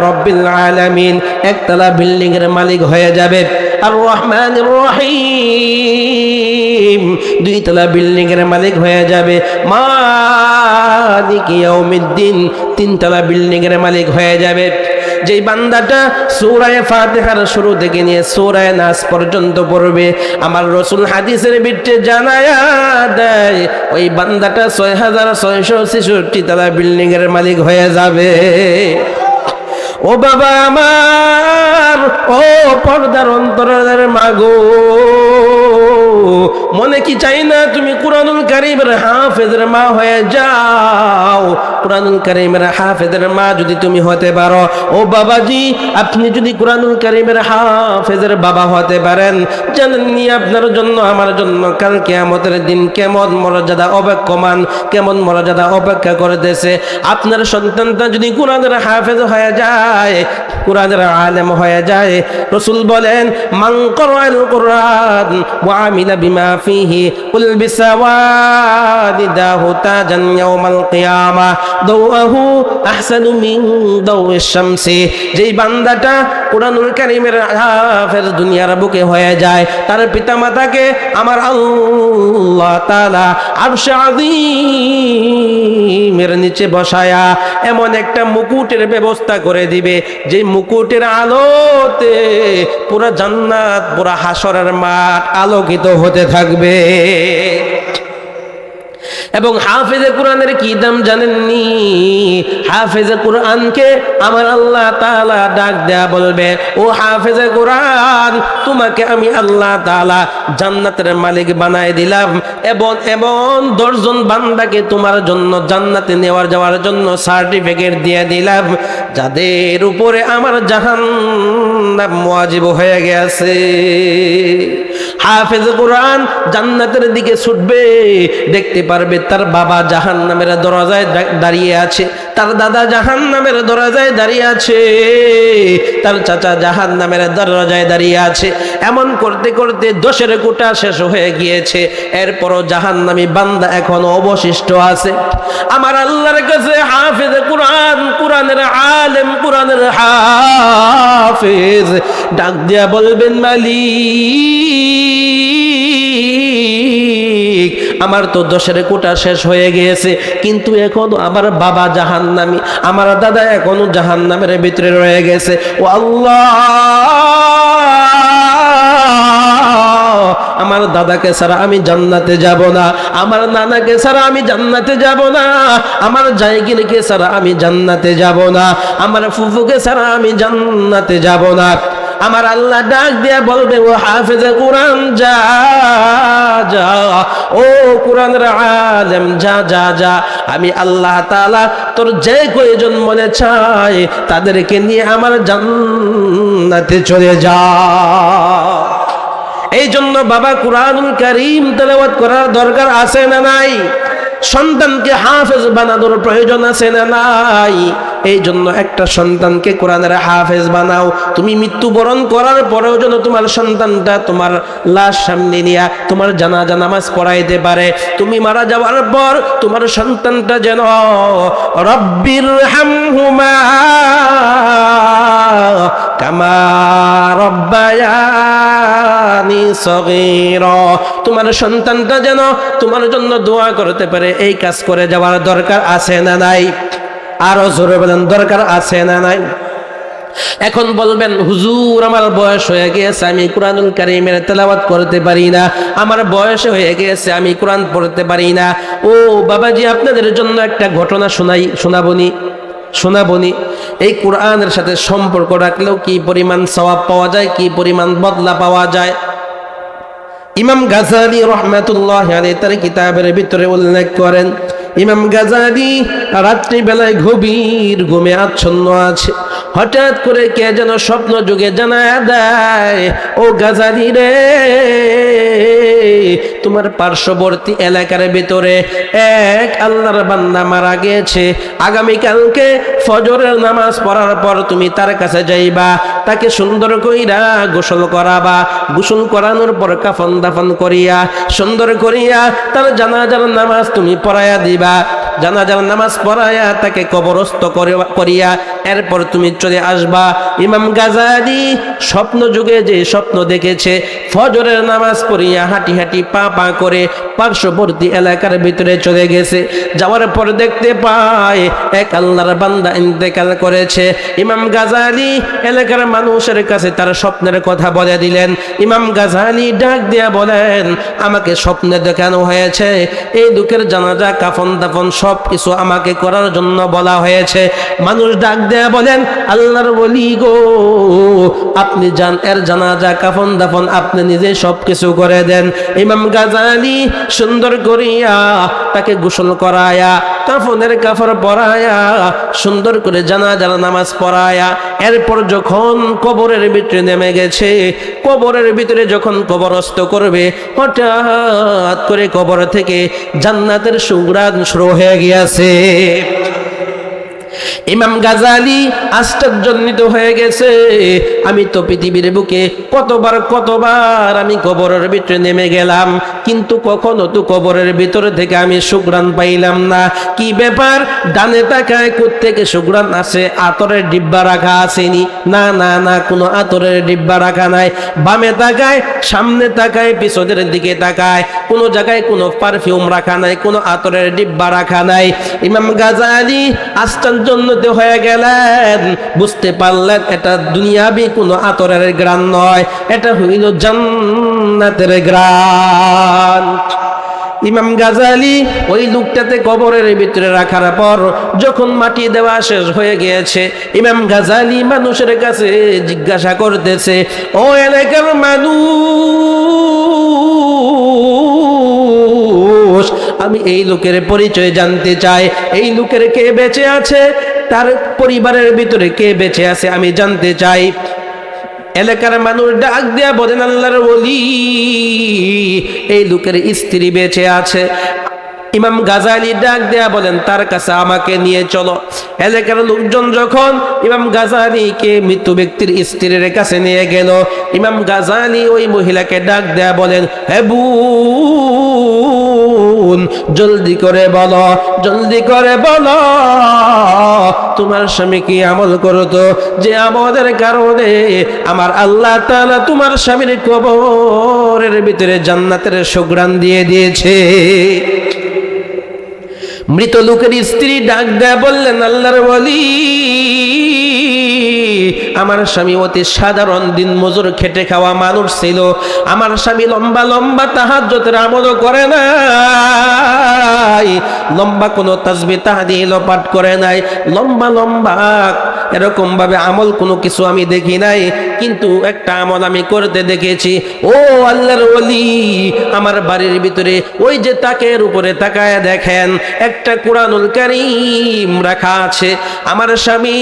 রাব্বিল আলামিন, একতলা বিল্ডিং এর মালিক হয়ে যাবে। আর রহমানির রহিম, দুইতলা বিল্ডিং এর মালিক হয়ে যাবে। মালিক ইয়াউমিদ্দিন, তিনতলা বিল্ডিং এর মালিক হয়ে যাবে। যেই বান্দাটা সূরা ফাতিহার শুরু থেকে নিয়ে সূরা নাস পর্যন্ত পড়বে, আমার রাসূল হাদিসের ভিতরে জানায়া দেয়, ওই বান্দাটা ৬৬৬৬ তলা বিল্ডিং এর মালিক হয়ে যাবে। ও বাবা আমার, ও পর্দার অন্তরের মাগো, মনে কি চাই না তুমি কুরআনুল কারীমের হাফেজের মা হয়ে যাও? কুরআনুল কারীমের হাফেজের মা যদি তুমি হতে পারো, ও বাবাজি, আপনি যদি কুরআনুল কারীমের হাফেজের বাবা হতে পারেন, জানেননি আপনার জন্য আমার জন্য কাল কিয়ামতের দিন কেমন মর্যাদা অপেক্ষমান, কেমন মর্যাদা অপেক্ষা করতেছে। আপনার সন্তানটা যদি কুরআনের হাফেজ হয়ে যায়, কুরআনের আলেম হয়ে যায়, রাসূল বলেন, মান ক্বরাআল কুরআন ওয়া আমিলা বিমা ফিহি উলবিসা ওয়ালিদাহু তাজান ইয়াউমাল কিয়ামা দাওয়াহু আহসানু মিন দাওয়িশ শামসি। যেই বান্দাটা কুরআনুল কারীমের হাফেজ দুনিয়ার বুকে হয়ে যায়, তার পিতামাতাকে আমার আল্লাহ তাআলা আরশে আযীমের নিচে বসায়া এমন একটা মুকুটের ব্যবস্থা করে দিবে, যে মুকুটের আলোতে পুরা জান্নাত, পুরা হাসরের মাঠ আলোকিত হতে থাকবে। এবং হাফেজে কোরআনের কি দাম জানেননি? হাফেজে কোরআনকে আমার আল্লাহ তাআলা ডাক দেয়া বলবে, ও হাফেজে কোরআন, তোমাকে আমি আল্লাহ তাআলা জান্নাতের মালিক বানায় দিলাম এবং 10 জন বান্দাকে তোমার জন্য জান্নাতে নেওয়ার যাওয়ার জন্য সার্টিফিকেট দিয়ে দিলাম, যাদের উপরে আমার জাহান্নাম ওয়াজিব হয়ে গেছে। হাফেজ কোরআন জান্নাতের দিকে ছুটবে, দেখতে পারবে তার বাবা জাহান্নামের দরজায় দাঁড়িয়ে আছে, তার দাদা জাহান্নামের দরজায় দাঁড়িয়ে আছে, তার চাচা জাহান্নামের দরজায় দাঁড়িয়ে আছে। এমন করতে করতে 10 কোটা শেষ হয়ে গিয়েছে, এরপরও জাহান্নামী বান্দা এখনো অবশিষ্ট আছে। আমার আল্লাহর কাছে হাফেজ কোরআন, কোরআনের আলেম, কোরআনের হাফেজ ডাক দিয়া বলবেন, মালিক আমার তো 10 কোটা শেষ হয়ে গিয়েছে, কিন্তু এখনো আমার বাবা জাহান্নামী, আমার দাদা এখনো জাহান্নামের ভিতরে রয়ে গেছে। ও আল্লাহ, আমার দাদাকে ছাড়া আমি জান্নাতে যাব না, আমার নানাকে ছাড়া আমি জান্নাতে যাব না, আমার জায়গিরকে ছাড়া আমি জান্নাতে যাব না, আমার ফুফুকে ছাড়া আমি জান্নাতে যাব না। আমার আল্লাহ ডাক দিয়া বলবে, ও হাফেজে কোরআন যা যা, ও কোরআনের আলেম যা যা যা, আমি আল্লাহ তাআলা তোর যে কয়জন মনে চায় তাদেরকে নিয়ে আমার জান্নাতে চলে যা। এই জন্য বাবা কুরআনুল কারীম তেলাওয়াত করার দরকার আছে না নাই? সন্তানকে হাফেজ বানানোর প্রয়োজন আছে না নাই? এই জন্য একটা সন্তানকে কোরআনের হাফেজ বানাও। তুমি মৃত্যুবরণ করার পরেও যেন তোমার সন্তানটা তোমার লাশ সামনে নিয়ে তোমার জানাজা নামাজ পড়াইতে পারে। তুমি মারা যাওয়ার পর তোমার সন্তানটা যেন রব্বির হামহুমা কামা রব্বায়ানি সগীরা, তোমার সন্তানটা যেন তোমার জন্য দোয়া করতে পারে। এই কাজ করে যাওয়ার দরকার আছে না নাই? আরো জোরে বলেন, দরকার আছে না নাই? এখন বলবেন, হুজুর আমার বয়স হয়ে গিয়েছে, আমি কোরআনুল কারীমের তেলাওয়াত করতে পারি না, আমার বয়স হয়ে গিয়েছে, আমি কোরআন পড়তে পারি না। ও বাবাজি, আপনাদের জন্য একটা ঘটনা শোনাবনি। এই কোরআনের সাথে সম্পর্ক রাখলেও কি পরিমাণ সওয়াব পাওয়া যায়, কি পরিমাণ বদলা পাওয়া যায়। ইমাম গাজালি রাহমাতুল্লাহি আলাইহি তার কিতাবের ভিতরে উল্লেখ করেন, ইমাম গাজালি রাত্রি বেলায় গভীর ঘুমে আচ্ছন্ন আছে, হঠাৎ করে কে যেন স্বপ্ন যুগে জানায়া দেয়, ও গাজালি রে, তোমার পার্শ্ববর্তী এলাকার ভিতরে এক আল্লাহর বান্দা মারা গিয়েছে, আগামীকালকে ফজরের নামাজ পড়ার পর তুমি তার কাছে যাইবা, তাকে সুন্দর কইরা গোসল করাবা, গোসল করানোর পর কাফন দাফন করিয়া সুন্দর করিয়া তার জানাজার নামাজ তুমি পড়াইয়া দিবা, জানাজার নামাজ পড়াইয়া তাকে কবরস্থ করিয়া এরপর তুমি চলে আসবা। ইমাম গাজালি স্বপ্ন যুগে যে স্বপ্ন দেখেছে, ফজরের নামাজ পড়িয়া হাঁটি হাঁটি পা পা করে পার্শ্ববর্তী এলাকার ভিতরে চলে গেছে। যাওয়ার পর দেখতে পায় এক আল্লাহর বান্দা ইন্তেকাল করেছে। ইমাম গাজালি এলাকার মানুষের কাছে তার স্বপ্নের কথা বলে দিলেন। ইমাম গাজালি ডাক দিয়া বলেন, আমাকে স্বপ্নে দেখানো হয়েছে, এই দুঃখের জানাজা কাফন দাফন সব কিছু আমাকে করার জন্য বলা হয়েছে। মানুষ ডাক দেয়া বলেন, আল্লাহর ওলি গো, আপনি যান, এর জানাজা কাফন দাফন আপনি নিজে সব কিছু করে দেন। ইমাম গাজালি সুন্দর করিয়া তাকে গোসল করায়া কাফনের কাফর পরায়া সুন্দর করে জানাজার নামাজ পড়ায়া এরপর যখন কবরের ভিতরে নেমে গেছে, কবরের ভিতরে যখন কবরস্থ করবে, হঠাৎ করে কবর থেকে জান্নাতের সুঘ্রাণ শুরু হয়ে গিয়েছে। ইমাম গাজালি আশ্চর্যান্বিত হয়ে গেছে, আমি তো পৃথিবীর বুকে কতবার আমি কবরের ভিতরে নেমে গেলাম, কিন্তু কখনো তো কবরের ভিতরে থেকে আমি সুঘ্রাণ পাইলাম না। কি ব্যাপার? ডানে তাকায় কোত্থেকে সুঘ্রাণ আসে? আতরের ডিব্বা রাখা আসেনি? না না না, কোনো আতরের ডিব্বা রাখা নাই। বামে তাকায়, সামনে তাকায়, পিছনের দিকে তাকায়, কোনো জায়গায় কোনো পারফিউম রাখা নাই, কোনো আতরের ডিব্বা রাখা নাই। ইমাম গাজালি আশ্চর্যান্বিত হয়ে গেলেন, বুঝতে পারলেন এটা দুনিয়াবি কোনো আতরের গ্রান নয়, এটা হইল জান্নাতের গ্রান। ইমাম গাজালি ওই লোকটাতে কবরের ভিতরে রাখার পর যখন মাটি দেওয়া শেষ হয়ে গিয়েছে, ইমাম গাজালি মানুষের কাছে জিজ্ঞাসা করতেছে, ও এলাকার মানুষ, আমি এই লোকের পরিচয় জানতে চাই। এই লোকের কে বেঁচে আছে, তার পরিবারের ভিতরে কে বেঁচে আছে আমি জানতে চাই। এলাকার মানুষ ডাক দিয়া বলেন, আল্লাহর ওলি, এই লোকের স্ত্রী বেঁচে আছে। ইমাম গাজালি ডাক দেয়া বলেন, তার কাছে আমাকে নিয়ে চলো। এলাকার লোকজন যখন ইমাম গাজালিকে মৃত ব্যক্তির স্ত্রীর কাছে নিয়ে গেল, ইমাম গাজালি ওই মহিলাকে ডাক দেয়া বলেন, হে বোন, জলদি করে বলো, জলদি করে বলো, তোমার স্বামী কি আমল করতো যে আমলের কারণে আমার আল্লাহ তাআলা তোমার স্বামীর কবরের ভিতরে জান্নাতের সুঘ্রাণ দিয়ে দিয়েছে। মৃত লোকের স্ত্রী ডাক দেয়া বললেন, আল্লাহর ওলি, আমার স্বামী অতি সাধারণ দিন মজুর খেটে খাওয়া মানুষ ছিল। আমার স্বামী লম্বা লম্বা তাহাজ্জুদের আমলও করে নাই, লম্বা কোনো তাসবিহ তাহলিল পাঠ করে নাই, লম্বা লম্বা এরকম ভাবে আমল কোনো কিছু আমি দেখি নাই, কিন্তু একটা আমল আমি করতে দেখেছি। ও আল্লাহর ওলি, আমার বাড়ির ভিতরে ওই যে তাকের উপরে তাকায় দেখেন, একটা কুরআনুল কারীম রাখা আছে। আমার স্বামী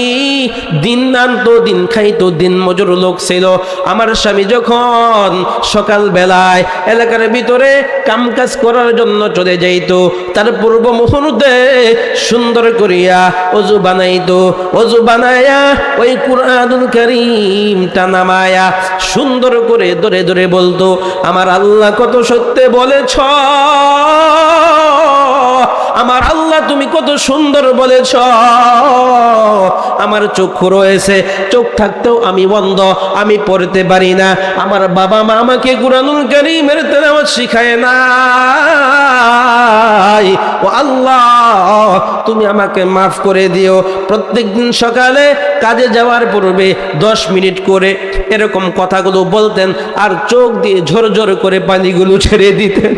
দিন আনতো, দিন খাইতো, দিন মজুর লোক ছিল। আমার স্বামী যখন সকাল বেলায় এলাকার ভিতরে কামকাজ করার জন্য চলে যাইতো, তার পূর্ব মুহূর্তে সুন্দর করিয়া ওযু বানাইতো, ওযু বানায়া ওই কুরআনুল কারীমটা নামায়া সুন্দর করে ধরে ধরে বলতো, আমার আল্লাহ কত সত্য বলেছ, আমার আল্লাহ তুমি কত সুন্দর বলেছ, আমার চক্ষু রয়েছে, চোখ থাকতেও আমি বন্ধ, আমি পড়তে পারি না, আমার বাবা মা আমাকে কুরআনুল কারীমের তেলাওয়াত শিখায় নাই, ও আল্লাহ তুমি আমাকে মাফ করে দিও। প্রত্যেকদিন সকালে কাজে যাওয়ার পূর্বে 10 মিনিট করে এরকম কথাগুলো বলতেন, আর চোখ দিয়ে ঝরঝর করে পানিগুলো ছেড়ে দিতেন।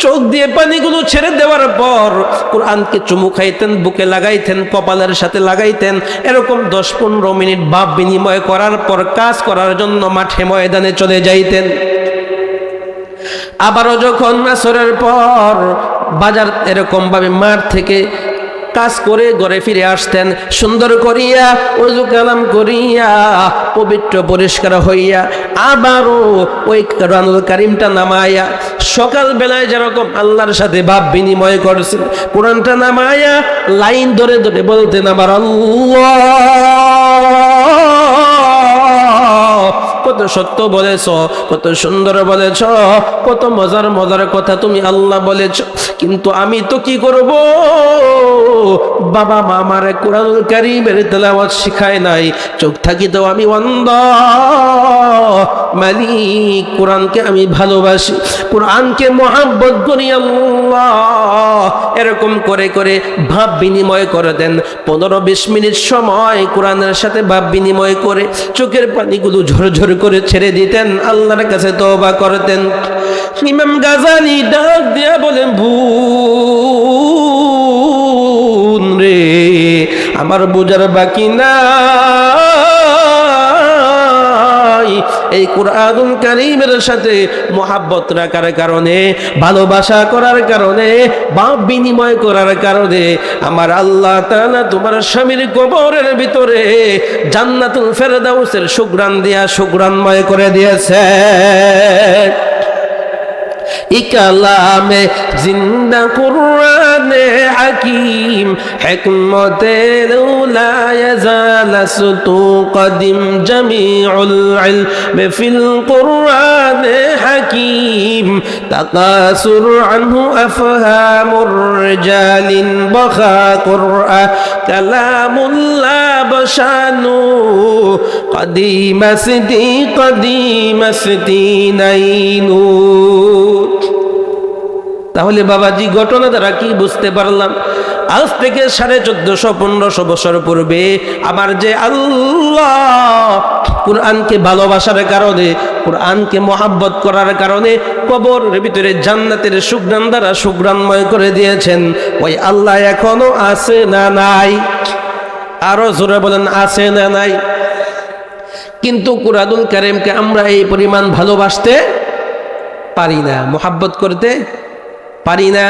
চোখ দিয়ে পানিগুলো ছেড়ে দেওয়ার পর কোরআনকে চুমু খাইতেন, বুকে লাগাইতেন, কপালের সাথে লাগাইতেন। এরকম 10-15 মিনিট ভাব বিনিময় করার পর কাজ করার জন্য মাঠে ময়দানে চলে যাইতেন। আবারও যখন আসরের পর বাজার এরকম ভাবে মাঠ থেকে কাজ করে ঘরে ফিরে আসতেন, সুন্দর করিয়া ওযু কালাম করিয়া পবিত্র পরিষ্কার হইয়া আবারও ওই কুরআনুল কারীমটা নামায়া সকাল বেলায় যেরকম আল্লাহর সাথে ভাব বিনিময় করছেন, কোরআনটা নামায়া লাইন ধরে ধরে বলতেন, আমার আল্লাহ কত সত্য বলেছ, কত সুন্দর বলেছ, কত মজার মজার কথা তুমি আল্লাহ বলেছ, কিন্তু আমি তো কি করব, বাবা মা আমারে কুরআনুল কারীমের তেলাওয়াত শিখায় নাই, চোখ থাকি তো আমি অন্ধ, মালিক কোরআনকে আমি ভালোবাসি, কোরআনকে মহব্বত করি আল্লাহ। এরকম করে করে ভাব বিনিময় করে দেন। 15-20 মিনিট সময় কোরআনের সাথে ভাব বিনিময় করে চোখের পানিগুলো ঝরঝর করে ছেড়ে দিতেন, আল্লাহর কাছে তওবা করতেন। ইমাম গাজালি ডাক দিয়া বলেন, বোন রে, আমার বোঝার বাকি নাই, এই কুরআনুল কারীমের সাথে মুহাব্বত রাখার কারণে, ভালোবাসা করার কারণে, ভাব বিনিময় করার কারণে আমার আল্লাহ তাআলা তোমার স্বামীর কবরের ভিতরে জান্নাতুল ফেরদাউসের সুঘ্রাণ দিয়া সুঘ্রাণময় করে দিয়েছে। ইকালামে জিন্দা কুরআনে হাকিম হিকমতে লা ইয়াজাল সুতু কদিম জামিউল ইলম ফিল কুরআনে হাকিম তাকাসুর আনহু আফহামুর রিজালিন বাখা কুরআন কালামুল্লাহ বশানু কদিমাসতি নাইনু। তাহলে বাবাজি ঘটনা দ্বারা কি বুঝতে পারলাম? আজ থেকে 1450-1500 বছর পূর্বে আমার যে আল্লাহ কুরআনকে ভালোবাসার কারণে, কুরআনকে মহাব্বত করার কারণে কবরের ভিতরে জান্নাতের সুঘ্রাণ দ্বারা সুঘ্রাণময় করে দিয়েছেন, ওই আল্লাহ এখনো আছে না নাই? আরো জোরে বলেন, আছে না নাই? কিন্তু কুরআনুল কারীমকে আমরা এই পরিমাণ ভালোবাসতে পারি না, মহাব্বত করতে পারি না।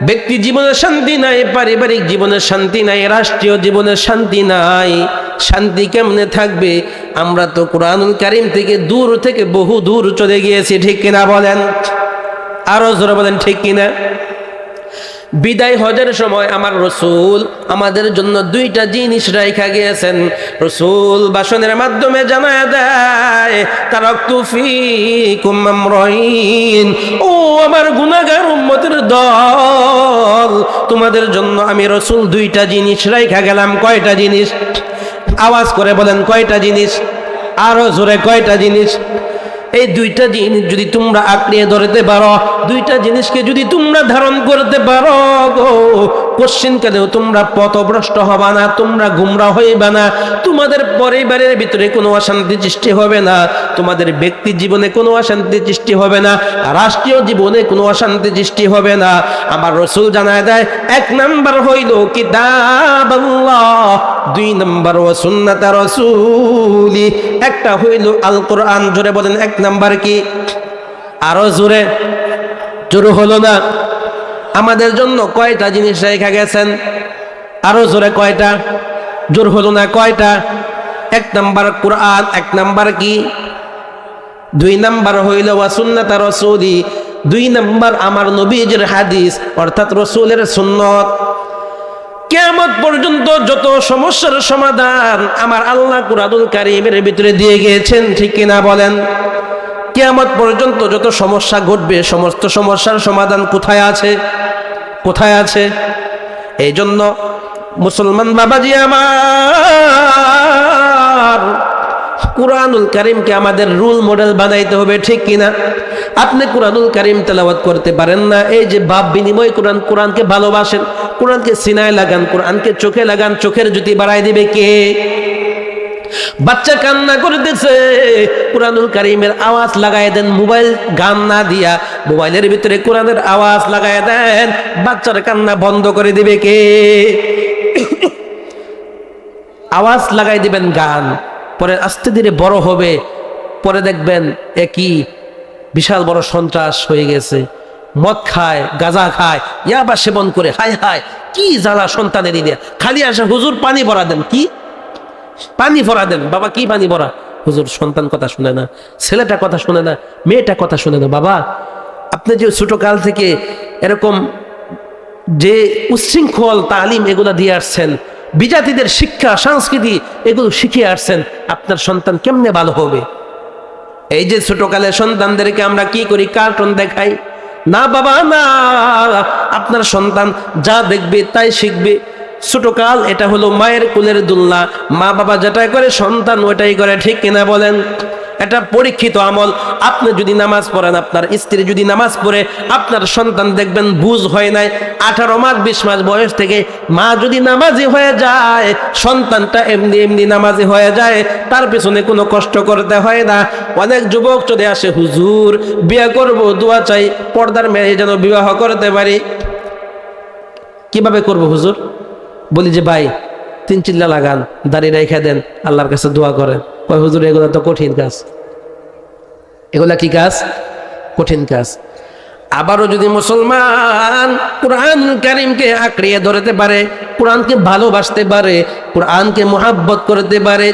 ব্যক্তি জীবনে শান্তি নাই, পারিবারিক জীবনে শান্তি নাই, রাষ্ট্রীয় জীবনে শান্তি নাই। শান্তি কেমনে থাকবে? আমরা তো কুরআনুল কারীম থেকে দূর থেকে বহু দূর চলে গিয়েছি, ঠিক কিনা বলেন? আরো জোরে বলেন, ঠিক কিনা? বিদায় হজের সময় আমার রসুল আমাদের জন্য দুইটা জিনিস রাইখা গিয়েছেন। রসুল ভাষণের মাধ্যমে জানায় দেয়, তারাকতু ফীকুম আমরাইন, ও আমার গুনাহগার উম্মতের দল, তোমাদের জন্য আমি রসুল দুইটা জিনিস রাইখা গেলাম। কয়টা জিনিস? আওয়াজ করে বলেন, কয়টা জিনিস? আরো জোরে, কয়টা জিনিস? এই দুইটা জিনিস যদি তোমরা আঁকড়িয়ে ধরতে পারো, দুইটা জিনিসকে যদি তোমরা ধারণ করতে পারো গো, কোশ্চিনকালেও তোমরা পথভ্রষ্ট হবা না, তোমরা গুমরা হইবা না, তোমাদের পরিবারের ভিতরে কোনো অশান্তি সৃষ্টি হবে না, তোমাদের ব্যক্তি জীবনে কোনো অশান্তি সৃষ্টি হবে না, রাষ্ট্রীয় জীবনে কোনো অশান্তি সৃষ্টি হবে না। আমার রসুল জানায় দেয়, 1 নাম্বার হইল কিতাব আল্লাহ, 2 নাম্বার ওয়া সুন্নাত রাসূলি, একটা হইল আল কোরআন। জোরে বলেন, 1 নাম্বার কি? আরো জোরে, জোরে হলো না? আমাদের জন্য কয়টা জিনিস রেখে গেছেন? আরো জোরে, কয়টা? জোর হলো না, কয়টা? 1 নাম্বার কোরআন, 1 নাম্বার কি? 2 নাম্বার হইল ওয়া সুন্নাত রাসূলি, 2 নাম্বার আমার নবীজির হাদিস, অর্থাৎ রসুলের সুন্নত। কিয়ামত পর্যন্ত যত সমস্যার সমাধান আমার আল্লাহ কুরআনুল কারীমের ভিতরে দিয়ে গিয়েছেন, ঠিক কিনা বলেন? কিয়ামত পর্যন্ত যত সমস্যা ঘটবে, সমস্ত সমস্যার সমাধান কোথায় আছে? কোথায় আছে? এই জন্য মুসলমান বাবাজি আমার, কুরআনুল কারীমকে আমাদের রোল মডেল বানাইতে হবে, ঠিক কিনা? আপনি কুরআনুল কারীম তেলাওয়াত করতে পারেন না, এই যে ভাব বিনিময় করেন, কোরআনকে ভালোবাসেন, কোরআনকে সিনায় লাগান, কোরআনকে চোখে লাগান, চোখের জ্যোতি বাড়াই দিবে কে? বাচ্চা কান্না করতেছে, কুরআনুল কারীমের আওয়াজ লাগাই দেন, মোবাইল গান না দিয়া মোবাইলের ভিতরে কোরআনের আওয়াজ লাগাই দেন, বাচ্চার কান্না বন্ধ করে দিবে কে? আওয়াজ লাগাই দিবেন গান, পরে আস্তে ধীরে বড় হবে, পরে দেখবেন একই বিশাল বড় সন্ত্রাস হয়ে গেছে, মদ খায়, গাঁজা খায়, ইয়াবা সেবন করে, হায় হায় কি জ্বালা সন্তানের দিয়ে, খালি আসে হুজুর পানি ভরা দেন। কি পানি ভরা দেন? বাবা কি পানি ভরা? হুজুর সন্তান কথা শুনে না, ছেলেটা কথা শুনে না, মেয়েটা কথা শুনে না। বাবা আপনি যে ছোট কাল থেকে এরকম যে উচ্ছৃঙ্খল তালিম এগুলা দিয়ে আসছেন, বিজাতিদের শিক্ষা সংস্কৃতি এগুলো শিখিয়ে আসছেন, আপনার সন্তান কেমনে ভালো হবে? এই যে ছোটকালে সন্তানদেরকে আমরা কি করি? কার্টুন দেখাই না বাবা, না, আপনার সন্তান যা দেখবে তাই শিখবে। ছোটকাল এটা হলো মায়ের কোলের দুলনা, মা বাবা যেটা করে সন্তান ওইটাই করে, ঠিক কিনা বলেন? এটা পরীক্ষিত আমল। আপনি যদি নামাজ পড়েন, আপনার স্ত্রী যদি নামাজ পড়ে, আপনার সন্তান দেখবেন বুঝ হয় নাই, 18 মাস 20 মাস বয়স থেকে মা যদি নামাজি হয়ে যায়, সন্তানটা এমনি এমনি নামাজি হয়ে যায়, তার পেছনে কোনো কষ্ট করতে হয় না। অনেক যুবক চলে আসে, হুজুর বিয়ে করব, দোয়া চাই, পর্দার মেয়ে যেন বিবাহ করতে পারি। কিভাবে করব হুজুর? বলি যে ভাই 3 চিল্লা লাগান, দাড়ি রেখে দেন, আল্লাহর কাছে দোয়া করেন। কয় হুজুর এগুলা তো কঠিন কাজ। এগুলা কি কাজ? কঠিন কাজ। আবারও যদি মুসলমান কুরআনুল কারীমকে আঁকড়িয়ে ধরতে পারে, কোরআনকে ভালোবাসতে পারে, কোরআনকে মুহাব্বত করতে পারে,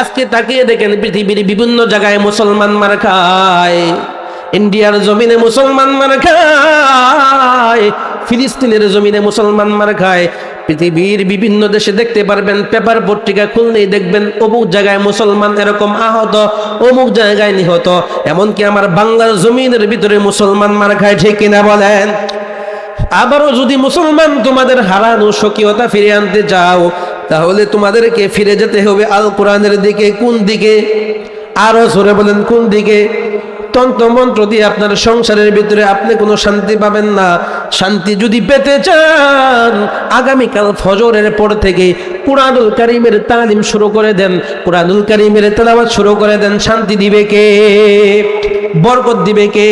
আজকে তাকিয়ে দেখেন পৃথিবীর বিভিন্ন জায়গায় মুসলমান মার খায়। ইন্ডিয়ার জমিনে মুসলমান মার খায়, ফিলিস্তিনের জমিনে মুসলমান মার খায়, পৃথিবীর বিভিন্ন দেশে দেখতে পারবেন, পেপার পত্রিকা খুললেই দেখবেন অমুক জায়গায় মুসলমান এরকম আহত, অমুক জায়গায় নিহত। এমনকি আমার বাংলার জমিনের ভিতরে মুসলমান মার খায়, ঠিক কিনা বলেন? আবারও যদি মুসলমান তোমাদের হারানো স্বকীয়তা ফিরে আনতে চাও, তাহলে তোমাদেরকে ফিরে যেতে হবে আল কোরআনের দিকে। কোন দিকে? আরো জোরে বলেন, কোন দিকে? তন্ত্র মন্ত্র দিয়ে আপনার সংসারের ভিতরে আপনি কোনো শান্তি পাবেন না। শান্তি যদি পেতে চান, আগামীকাল ফজরের পর থেকে কুরআনুল কারীমের তালিম শুরু করে দেন, কুরআনুল কারীমের তেলাওয়াত শুরু করে দেন। শান্তি দিবে কে? বরকত দিবে কে?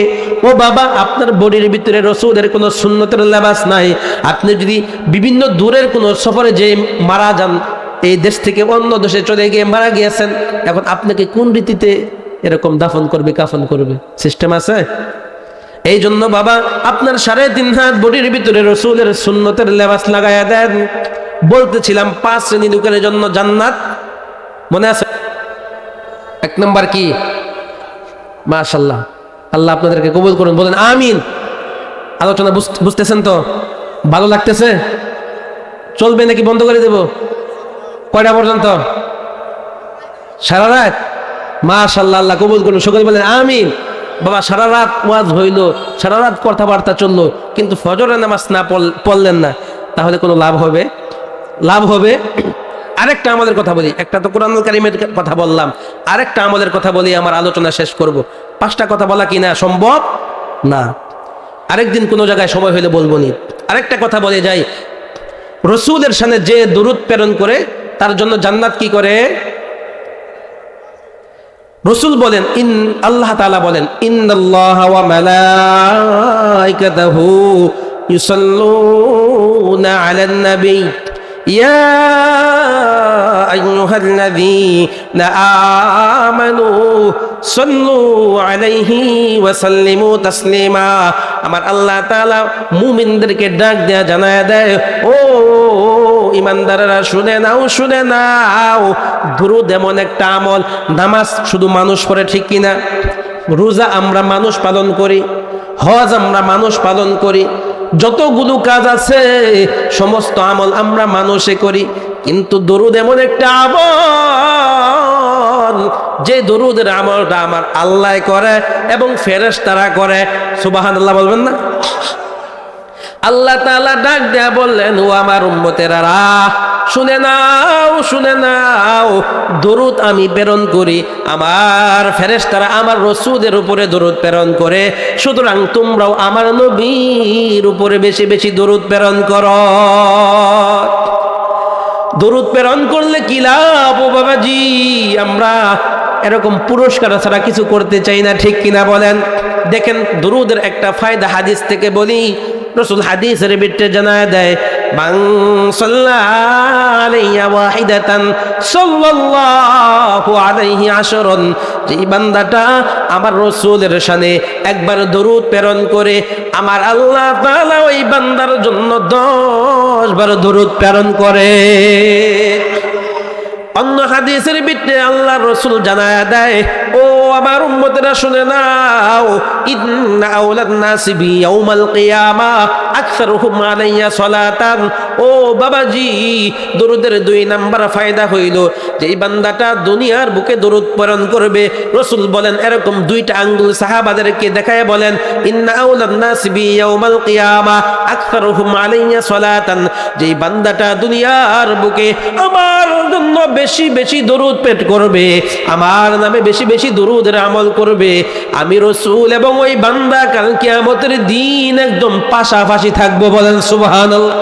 ও বাবা, আপনার বডির ভিতরে রাসূলের কোনো সুন্নতের লেবাস নাই। আপনি যদি বিভিন্ন দূরের কোনো সফরে যে মারা যান, এই দেশ থেকে অন্য দেশে চলে গিয়ে মারা গিয়েছেন, এখন আপনাকে কোন রীতিতে এরকম দাফন করবে, কাফন করবে? সিস্টেম আছে? এই জন্য বাবা, আপনার 3.5 হাত বডির ভিতরে রাসূলের সুন্নতের লেবাস লাগায়া দেন। বলতেছিলাম 5 শ্রেণী লোকের জন্য জান্নাত, মনে আছে? 1 নাম্বার কি? মাশাআল্লাহ, আল্লাহ আপনাদেরকে কবুল করুন, বলেন আমিন। আলোচনা বুঝতেছেন তো? ভালো লাগতেছে? চলবে নাকি বন্ধ করে দেব? কয়টা পর্যন্ত? সারা রাত? মাশাআল্লাহ, আল্লাহ কবুল করুন, সকলে বলেন আমিন। বাবা, সারা রাত ওয়াজ হইল, সারা রাত কথাবার্তা চললো, কিন্তু ফজরের নামাজ না পড়লেন না, তাহলে কোনো লাভ হবে? লাভ হবে? আরেকটা আমলের কথা বলি। একটা তো কুরআনুল কারীমের কথা বললাম, আরেকটা আমলের কথা বলি, আমার আলোচনা শেষ করব। 5টা কথা বলা কি না সম্ভব না, আরেকদিন কোনো জায়গায় সময় হইলে বলবো নি। আরেকটা কথা বলে যাই, রাসূলের শানে যে দুরূদ প্রেরণ করে তার জন্য জান্নাত কি করে? রাসূল বলেন, আল্লাহ তাআলা বলেন, ইন্নাল্লাহা ওয়া মালাইকাতাহু ইউসাল্লুনা আলান নবী ইয়া আইয়ুহাল্লাযীনা আমানু সাল্লু আলাইহি ওয়া সাল্লিমু তাসলিমা। আমার আল্লাহ তাআলা মুমিনদেরকে ডাক দেয়া জানায়া দেয়, ও ইমানদাররা শুনে নাও, শুনে নাও, দুরূদ এমন একটা আমল। নামাজ শুধু মানুষ পড়ে, ঠিক কিনা? রোজা আমরা মানুষ পালন করি, হজ আমরা মানুষ পালন করি, যতগুলো কাজ আছে সমস্ত আমল আমরা মানুষে করি, কিন্তু দরুদ এমন একটা আমল, যে দরুদের আমলটা আমার আল্লাহ করে এবং ফেরেশতারা করে। সুবহানাল্লাহ বলবেন না? আল্লাহ তাআলা ডাক দেয়া বললেন, ও আমার উম্মতেরা, শুনে নাও, শুনে নাও, দরুদ আমি প্রেরণ করি, আমার ফেরেশতারা আমার রাসূলের উপরে দরুদ প্রেরণ করে, সুতরাং তোমরাও আমার নবীর উপরে বেশি বেশি দরুদ প্রেরণ করো। দরুদ প্রেরণ করলে কি লাভ ও বাবাজি? আমরা এরকম পুরস্কার ছাড়া কিছু করতে চাই না, ঠিক কিনা বলেন? দেখেন, দরুদের একটা ফায়দা হাদিস থেকে বলি। রাসূল হাদিসের ভিতরে জানায় দেয়, মান সাল্লাল্লাহু আলাইহি ওয়াহিদাতান সাল্লাল্লাহু আলাইহি আশরান। যে বান্দাটা আমার রাসূলের শানে একবার দরুদ প্রেরণ করে, আমার আল্লাহ তাআলা ওই বান্দার জন্য 10 বার দরুদ প্রেরণ করে। অন্য হাদিসের ভিতরে আল্লাহ রাসূল জানায়া দেয়, ও আমার উম্মতেরা শুনে নাও, ইন্না আওলান নাসি বি ইয়াউমাল কিয়ামা আকসারুহুম আলাইয়া সালাতান। ও বাবাজি, দরুদের 2 নাম্বার ফায়দা হইল, যে বান্দাটা দুনিয়ার বুকে দরুদ প্রেরণ করবে, রাসূল বলেন এরকম 2টা আঙ্গুল সাহাবাদেরকে দেখায় বলেন, ইন্না আওলান নাসি বি ইয়াউমাল কিয়ামা আকসারুহুম আলাইয়া সালাতান। যে বান্দাটা দুনিয়ার বুকে আমার জন্য বেশি বেশি দরুদ পেট করবে, আমার নামে বেশি বেশি দরুদের আমল করবে, আমি রাসূল এবং ওই বান্দা কাল কিয়ামতের দিন একদম পাশাপাশি থাকবো। বলেন সুবহানাল্লাহ।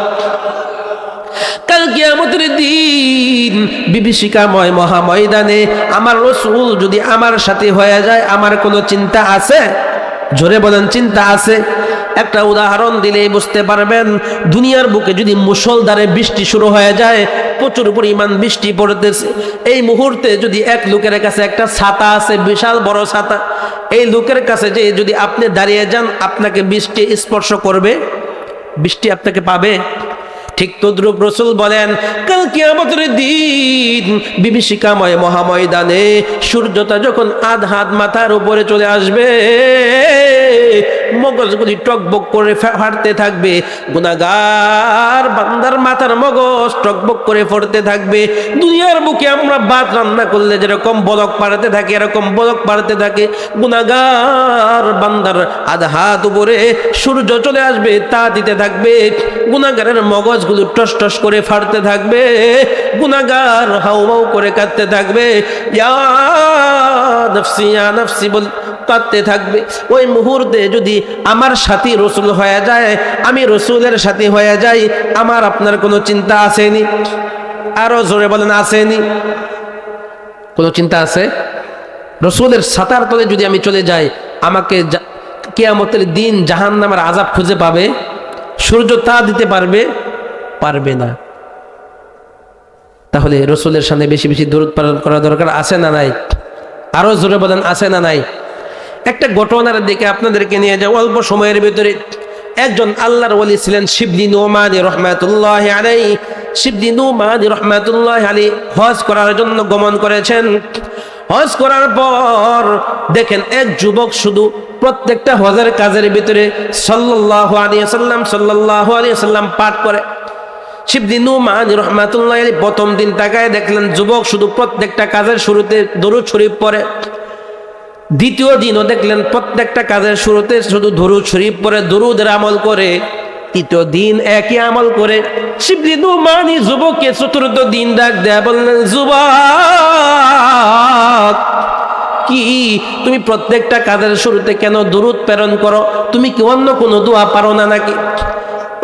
কাল কিয়ামতের দিন বিভীষিকাময় মহাময়দানে আমার রাসূল যদি আমার সাথে হয়ে যায়, আমার কোনো চিন্তা আছে? জোরে বলেন, চিন্তা আছে? একটা উদাহরণ দিলেই বুঝতে পারবেন। দুনিয়ার বুকে যদি মুষলধারে বৃষ্টি শুরু হয়ে যায়, প্রচুর পরিমাণ বৃষ্টি পড়তেছে, এই মুহূর্তে যদি এক লোকের কাছে একটা ছাতা আছে, বিশাল বড় ছাতা, এই লোকের কাছে যে যদি আপনি দাঁড়িয়ে যান, আপনাকে বৃষ্টি স্পর্শ করবে? বৃষ্টি আপনাকে পাবে? ঠিক তদ্রূপ রাসূল বলেন, কাল কিয়ামতের দিন বিভীষিকাময় মহাময়দানে সূর্যটা যখন আধ হাত মাথার উপরে চলে আসবে, মগজগুলি টকবক করে ফাটতে থাকবে, গুনাহগার বান্দার মাথার মগজ টকবক করে ফুটতে থাকবে। দুনিয়ার বুকে আমরা ভাত রান্না করলে যেরকম বলক পাড়তে থাকে, এরকম বলক পাড়তে থাকে, গুনাহগার বান্দার আধ হাত উপরে সূর্য চলে আসবে, তা দিতে থাকবে, গুনাহগারের মগজগুলো টস টস করে ফাটতে থাকবে, গুনাহগার হাউমাউ করে কাঁদতে থাকবে, ইয়া নাফসি ইয়া নাফসি কাঁদতে থাকবে। ওই মুহূর্তে যদি আমার সাথী রসুল হয়ে যায়, আমি রসুলের সাথী হয়ে যাই, আমার আপনার কোনো চিন্তা আসেনি? আরো জোরে বলেন, আসেনি? কোনো চিন্তা আছে? রসুলের ছাতার তলে যদি আমি চলে যাই, আমাকে কিয়ামতের দিন জাহান্নামের আযাব খুঁজে পাবে? সূর্য তা দিতে পারবে? পারবে না। তাহলে রসুলের সামনে বেশি বেশি দরুদ পালন করা দরকার, আছে না নাই? আরো জোরে বলেন, আছে না নাই? একটা ঘটনার দিকে আপনাদেরকে নিয়ে যাও। অল্প সময়ের ভিতরে একজন আল্লাহর ওলি ছিলেন শিবলি নুমানি রহমাতুল্লাহ আলাইহি। শিবলি নুমানি রহমাতুল্লাহ আলাইহি হজ করার জন্য গমন করেছেন। হজ করার পর দেখেন এক যুবক শুধু প্রত্যেকটা হজের কাজের ভিতরে সাল্লাল্লাহু আলাইহি ওয়াসাল্লাম সাল্লাল্লাহু আলাইহি ওয়াসাল্লাম পাঠ করে। শিবলি নুমানি রহমাতুল্লাহ আলাইহি প্রথম দিন তাকায় দেখলেন যুবক শুধু প্রত্যেকটা কাজের শুরুতে দরুদ শরীফ পড়ে। দ্বিতীয় দিনও দেখলেন প্রত্যেকটা কাজের শুরুতে শুধু দরুদ শরীফ পড়ে, দরুদের আমল করে। তৃতীয় দিন একই আমল করে। শিবলি নুমানি যুবককে চতুর্থ দিন ডাক দেয়া বললেন, যুবক, কি তুমি প্রত্যেকটা কাজের শুরুতে কেন দরুদ প্রেরণ করো? তুমি কি অন্য কোনো দোয়া পারো না নাকি?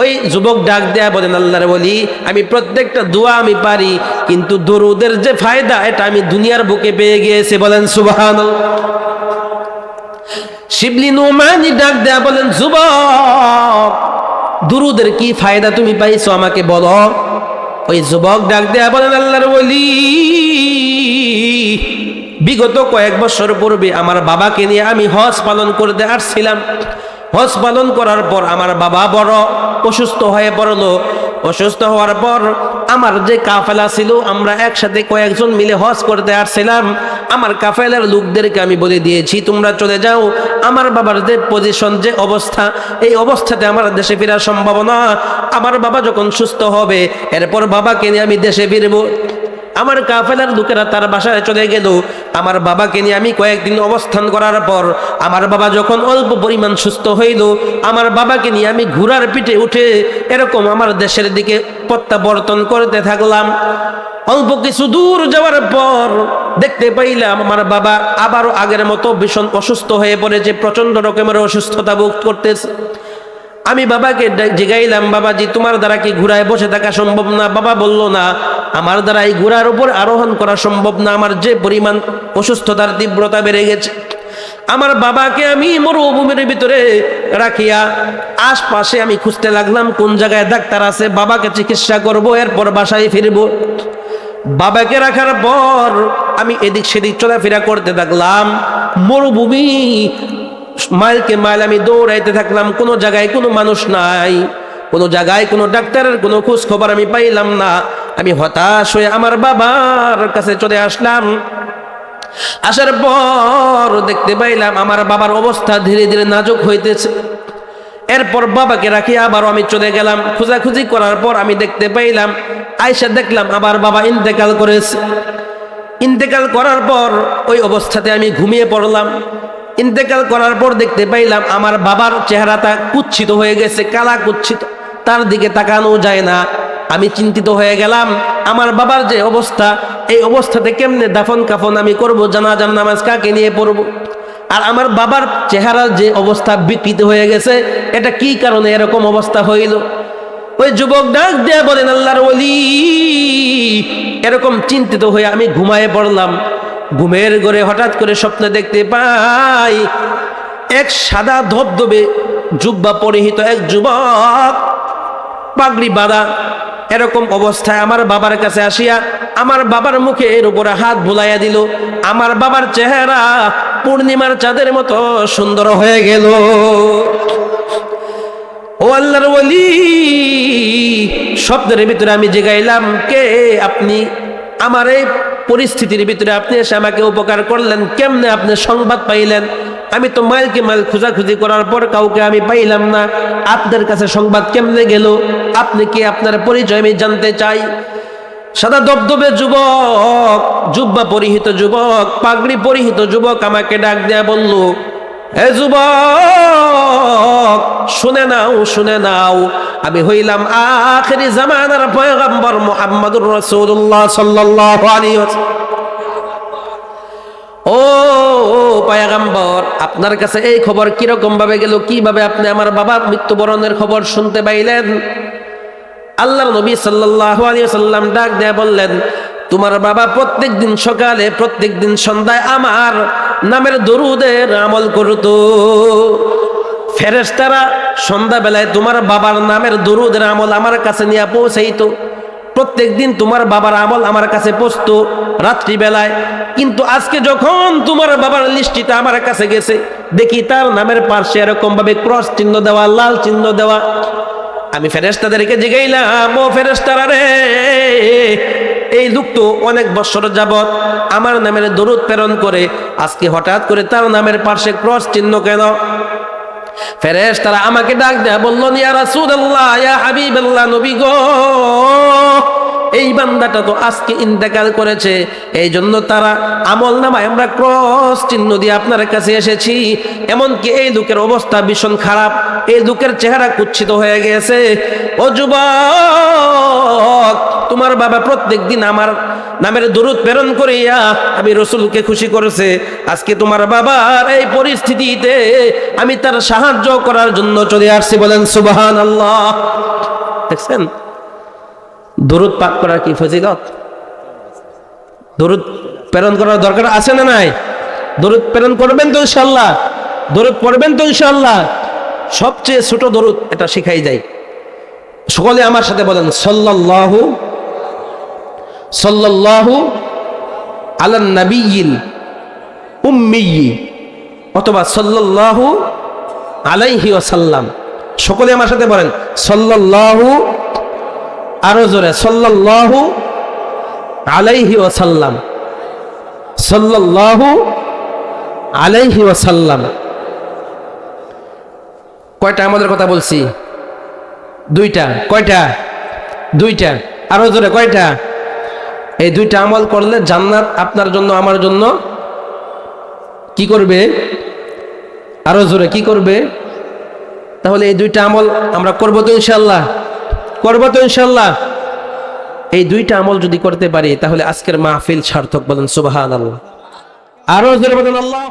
ওই যুবক ডাক দেয়া বলেন, আল্লাহর ওলি, আমি প্রত্যেকটা দোয়া আমি পারি, কিন্তু দরুদের যে ফায়দা এটা আমি দুনিয়ার বুকে পেয়ে গিয়েছি। বলেন সুবহানাল্লাহ। শিবলি নুমানি ডাক দেয়া বলেন, যুবক, দুরুদের কি ফায়দা তুমি পাইছো আমাকে বলো। ওই যুবক ডাক দেয়া বলেন, আল্লাহর ওলি, বিগত কয়েক বছর পূর্বে আমার বাবাকে নিয়ে আমি হজ পালন করতে আসছিলাম। হজ পালন করার পর আমার বাবা বড় অসুস্থ হয়ে পড়লো। অসুস্থ হওয়ার পর আমার যে কাফেলা ছিল, আমরা একসাথে কয়েকজন মিলে হজ করতে আসছিলাম। আমার কাফেলার লোকদেরকে আমি বলে দিয়েছি, তোমরা চলে যাও। আমার বাবার যে পজিশন, যে অবস্থা, এই অবস্থাতে আমার দেশে ফেরা সম্ভব না। আমার বাবা যখন সুস্থ হবে, এরপর বাবাকে নিয়ে আমি দেশে ফিরবো। আমার কাফেলার লোকেরা তার বাসায় চলে গেল। আমার বাবাকে নিয়ে আমি কয়েকদিন অবস্থান করার পর আমার বাবা যখন অল্প পরিমাণ সুস্থ হইল, আমার বাবাকে নিয়ে আমি ঘোড়ার পিঠে উঠে এরকম আমার দেশের দিকে প্রত্যাবর্তন করতে থাকলাম। অল্প কিছু দূর যাওয়ার পর দেখতে পাইলাম আমার বাবা আবারও আগের মতো ভীষণ অসুস্থ হয়ে পড়েছে, প্রচন্ড রকমের অসুস্থতা ভোগ করতেছে। আমি বাবাকে জিগাইলাম, বাবাজি, তোমার দ্বারা কি ঘোড়ায় বসে থাকা সম্ভব না? বাবা বলল, না, আমার দ্বারা এই ঘোড়ার উপর আরোহণ করা সম্ভব না, আমার যে পরিমাণ অসুস্থতার তীব্রতা বেড়ে গেছে। আমার বাবাকে আমি মরুভূমির ভিতরে রাখিয়া আশপাশে আমি খুঁজতে লাগলাম কোন জায়গায় ডাক্তার আছে, বাবাকে চিকিৎসা করব, এরপর বাসায় ফিরব। বাবাকে রাখার পর আমি এদিক সেদিক চলাফেরা করতে থাকলাম। মরুভূমি মাইলকে মাইল আমি দৌড়াইতে থাকলাম, কোনো জায়গায় কোনো মানুষ নাই, কোনো জায়গায় কোনো ডাক্তারের কোনো খোঁজ খবর আমি পাইলাম না। আমি হতাশ হয়ে আমার বাবার কাছে চলে আসলাম। আসার পর দেখতে পাইলাম আমার বাবার অবস্থা ধীরে ধীরে নাজুক হইতেছে। এরপর বাবাকে রাখি আবারও আমি চলে গেলাম। খোঁজাখুঁজি করার পর আমি দেখতে পাইলাম, আয়সা দেখলাম আবার বাবা ইন্তেকাল করেছে। ইন্তেকাল করার পর ওই অবস্থাতে আমি ঘুমিয়ে পড়লাম। ইন্তেকাল করার পর দেখতে পাইলাম আমার বাবার চেহারাটা কুৎসিত হয়ে গেছে, কালা কুৎসিত, তার দিকে তাকানো যায় না। আমি চিন্তিত হয়ে গেলাম, আমার বাবার যে অবস্থা, এই অবস্থাতে কেমনে দাফন কাফন আমি করব, জানাজার নামাজ কাকে নিয়ে পড়ব? আর আমার বাবার চেহারার যে অবস্থা বিকৃত হয়ে গেছে, এটা কি কারণে এরকম অবস্থা হইল? ওই যুবক ডাক দেয়া বলেন, আল্লাহর ওলি, এরকম চিন্তিত হয়ে আমি ঘুমায়ে পড়লাম। ঘুমের ঘরে হঠাৎ করে স্বপ্নে দেখতে পাই এক সাদা ধবধবে জুব্বা পরিহিত এক যুবক, পাগড়ি বাঁধা, এরকম অবস্থায় আমার বাবার কাছে আসিয়া আমার বাবার মুখের উপরে হাত বুলাইয়া দিল। আমার বাবার চেহারা পূর্ণিমার চাঁদের মতো সুন্দর হয়ে গেল। ও আল্লাহর ওলি, স্বপ্নের ভিতরে আমি জিগাইলাম, কে আপনি? আমার এই পরিস্থিতির ভিতরে আপনি এসে আমাকে উপকার করলেন, কেমনে আপনি সংবাদ পাইলেন? আমি তো মাইলকে মাইল খোঁজাখুঁজি করার পর কাউকে আমি পাইলাম না, আপনার কাছে সংবাদ কেমনে গেল? আপনি কি? আপনার পরিচয় আমি জানতে চাই। সাদা দবদবে যুবক, জুব্বা পরিহিত যুবক, পাগড়ি পরিহিত যুবক আমাকে ডাক দেয়া বলল, হে যুবক, শুনে নাও, শুনে নাও, আমি হইলাম আখিরি জামানার পয়গম্বর মুহাম্মদুর রাসূলুল্লাহ সাল্লাল্লাহু আলাইহি ওয়াসাল্লাম। ও পয়গম্বর, আপনার কাছে এই খবর কিরকম ভাবে গেল? কিভাবে আপনি আমার বাবার মৃত্যুবরণের খবর শুনতে পাইলেন? আল্লাহর নবী সাল্লাল্লাহু আলাইহি ওয়াসাল্লাম ডাক দিয়ে বললেন, তোমার বাবা প্রত্যেকদিন সকালে প্রত্যেকদিন সন্ধ্যায় আমার নামের দরুদের আমল করত। ফেরেশতারা সন্ধ্যাবেলায় তোমার বাবার নামের দরুদের আমল আমার কাছে নিয়ে পৌঁছাইতো। প্রত্যেকদিন তোমার বাবার আমল আমার কাছে পৌঁছতো রাত্রিবেলায়। কিন্তু আজকে যখন তোমার বাবার লিস্টিটা আমার কাছে গেছে, দেখি তার নামের পাশে এরকম ভাবে ক্রস চিহ্ন দেওয়া, লাল চিহ্ন দেওয়া। আমি ফেরেশতাদেরকে জিগাইলাম, ও ফেরেশতারা রে, এই লোক তো অনেক বছর যাবত আমার নামের দরুদ প্রেরণ করে, আজকে হঠাৎ করে তার নামের পাশে ক্রস চিহ্ন কেন? ফেরেশতারা আমাকে ডাক দেয়া বলল, ইয়া রাসূলুল্লাহ, ইয়া হাবিবাল্লাহ, নবী গো, এই বান্দাটা তো আজকে ইন্তেকাল করেছে, এই জন্য তারা আমল নামায় আমরা ক্রস চিহ্ন দিয়ে আপনার কাছে এসেছি। এমনকি এই লোকের অবস্থা ভীষণ খারাপ, এই লোকের চেহারা কুৎসিত হয়ে গেছে। ও যুবক, তোমার বাবা প্রত্যেক দিন আমার নামের দরুদ প্রেরণ করিয়া আমি রসুলকে খুশি করেছে। আজকে তোমার বাবার এই পরিস্থিতিতে আমি তার সাহায্য করার জন্য চলে আসছি। বলেন সুবহানাল্লাহ। দেখছেন দরুদ পাঠ করার কি ফজিলত? দরুদ প্রেরণ করার দরকার আছে না নাই? দরুদ প্রেরণ করবেন তো ইনশাআল্লাহ, দরুদ পড়বেন তো ইনশাআল্লাহ। সবচেয়ে ছোট দরুদ এটা শিখাই যায়। সকলে আমার সাথে বলেন, সাল্লাল্লাহু সাল্লাল্লাহু আলান নাবিয়্যিল উম্মিয়্যি, অথবা সাল্লাল্লাহু আলাইহি ওয়াসাল্লাম। সকলে আমার সাথে বলেন, সাল্লাল্লাহু, আরো জোরে, সাল্লাল্লাহু আলাইহি ওয়াসাল্লাম, সাল্লাল্লাহু আলাইহি ওয়াসাল্লাম। কয়টা আমাদের কথা বলছি? দুইটা। কয়টা? দুইটা। আরো জোরে, কয়টা? এই দুইটা আমল করলে জান্নাত আপনার জন্য আমার জন্য কি করবে? আরো জোরে, কি করবে? তাহলে এই দুইটা আমল আমরা করবো তো ইনশাআল্লাহ, করবো তো ইনশাআল্লাহ। এই দুইটা আমল যদি করতে পারি তাহলে আজকের মাহফিল সার্থক। বলেন সুবহানাল্লাহ। আরো জোরে বলেন আল্লাহ।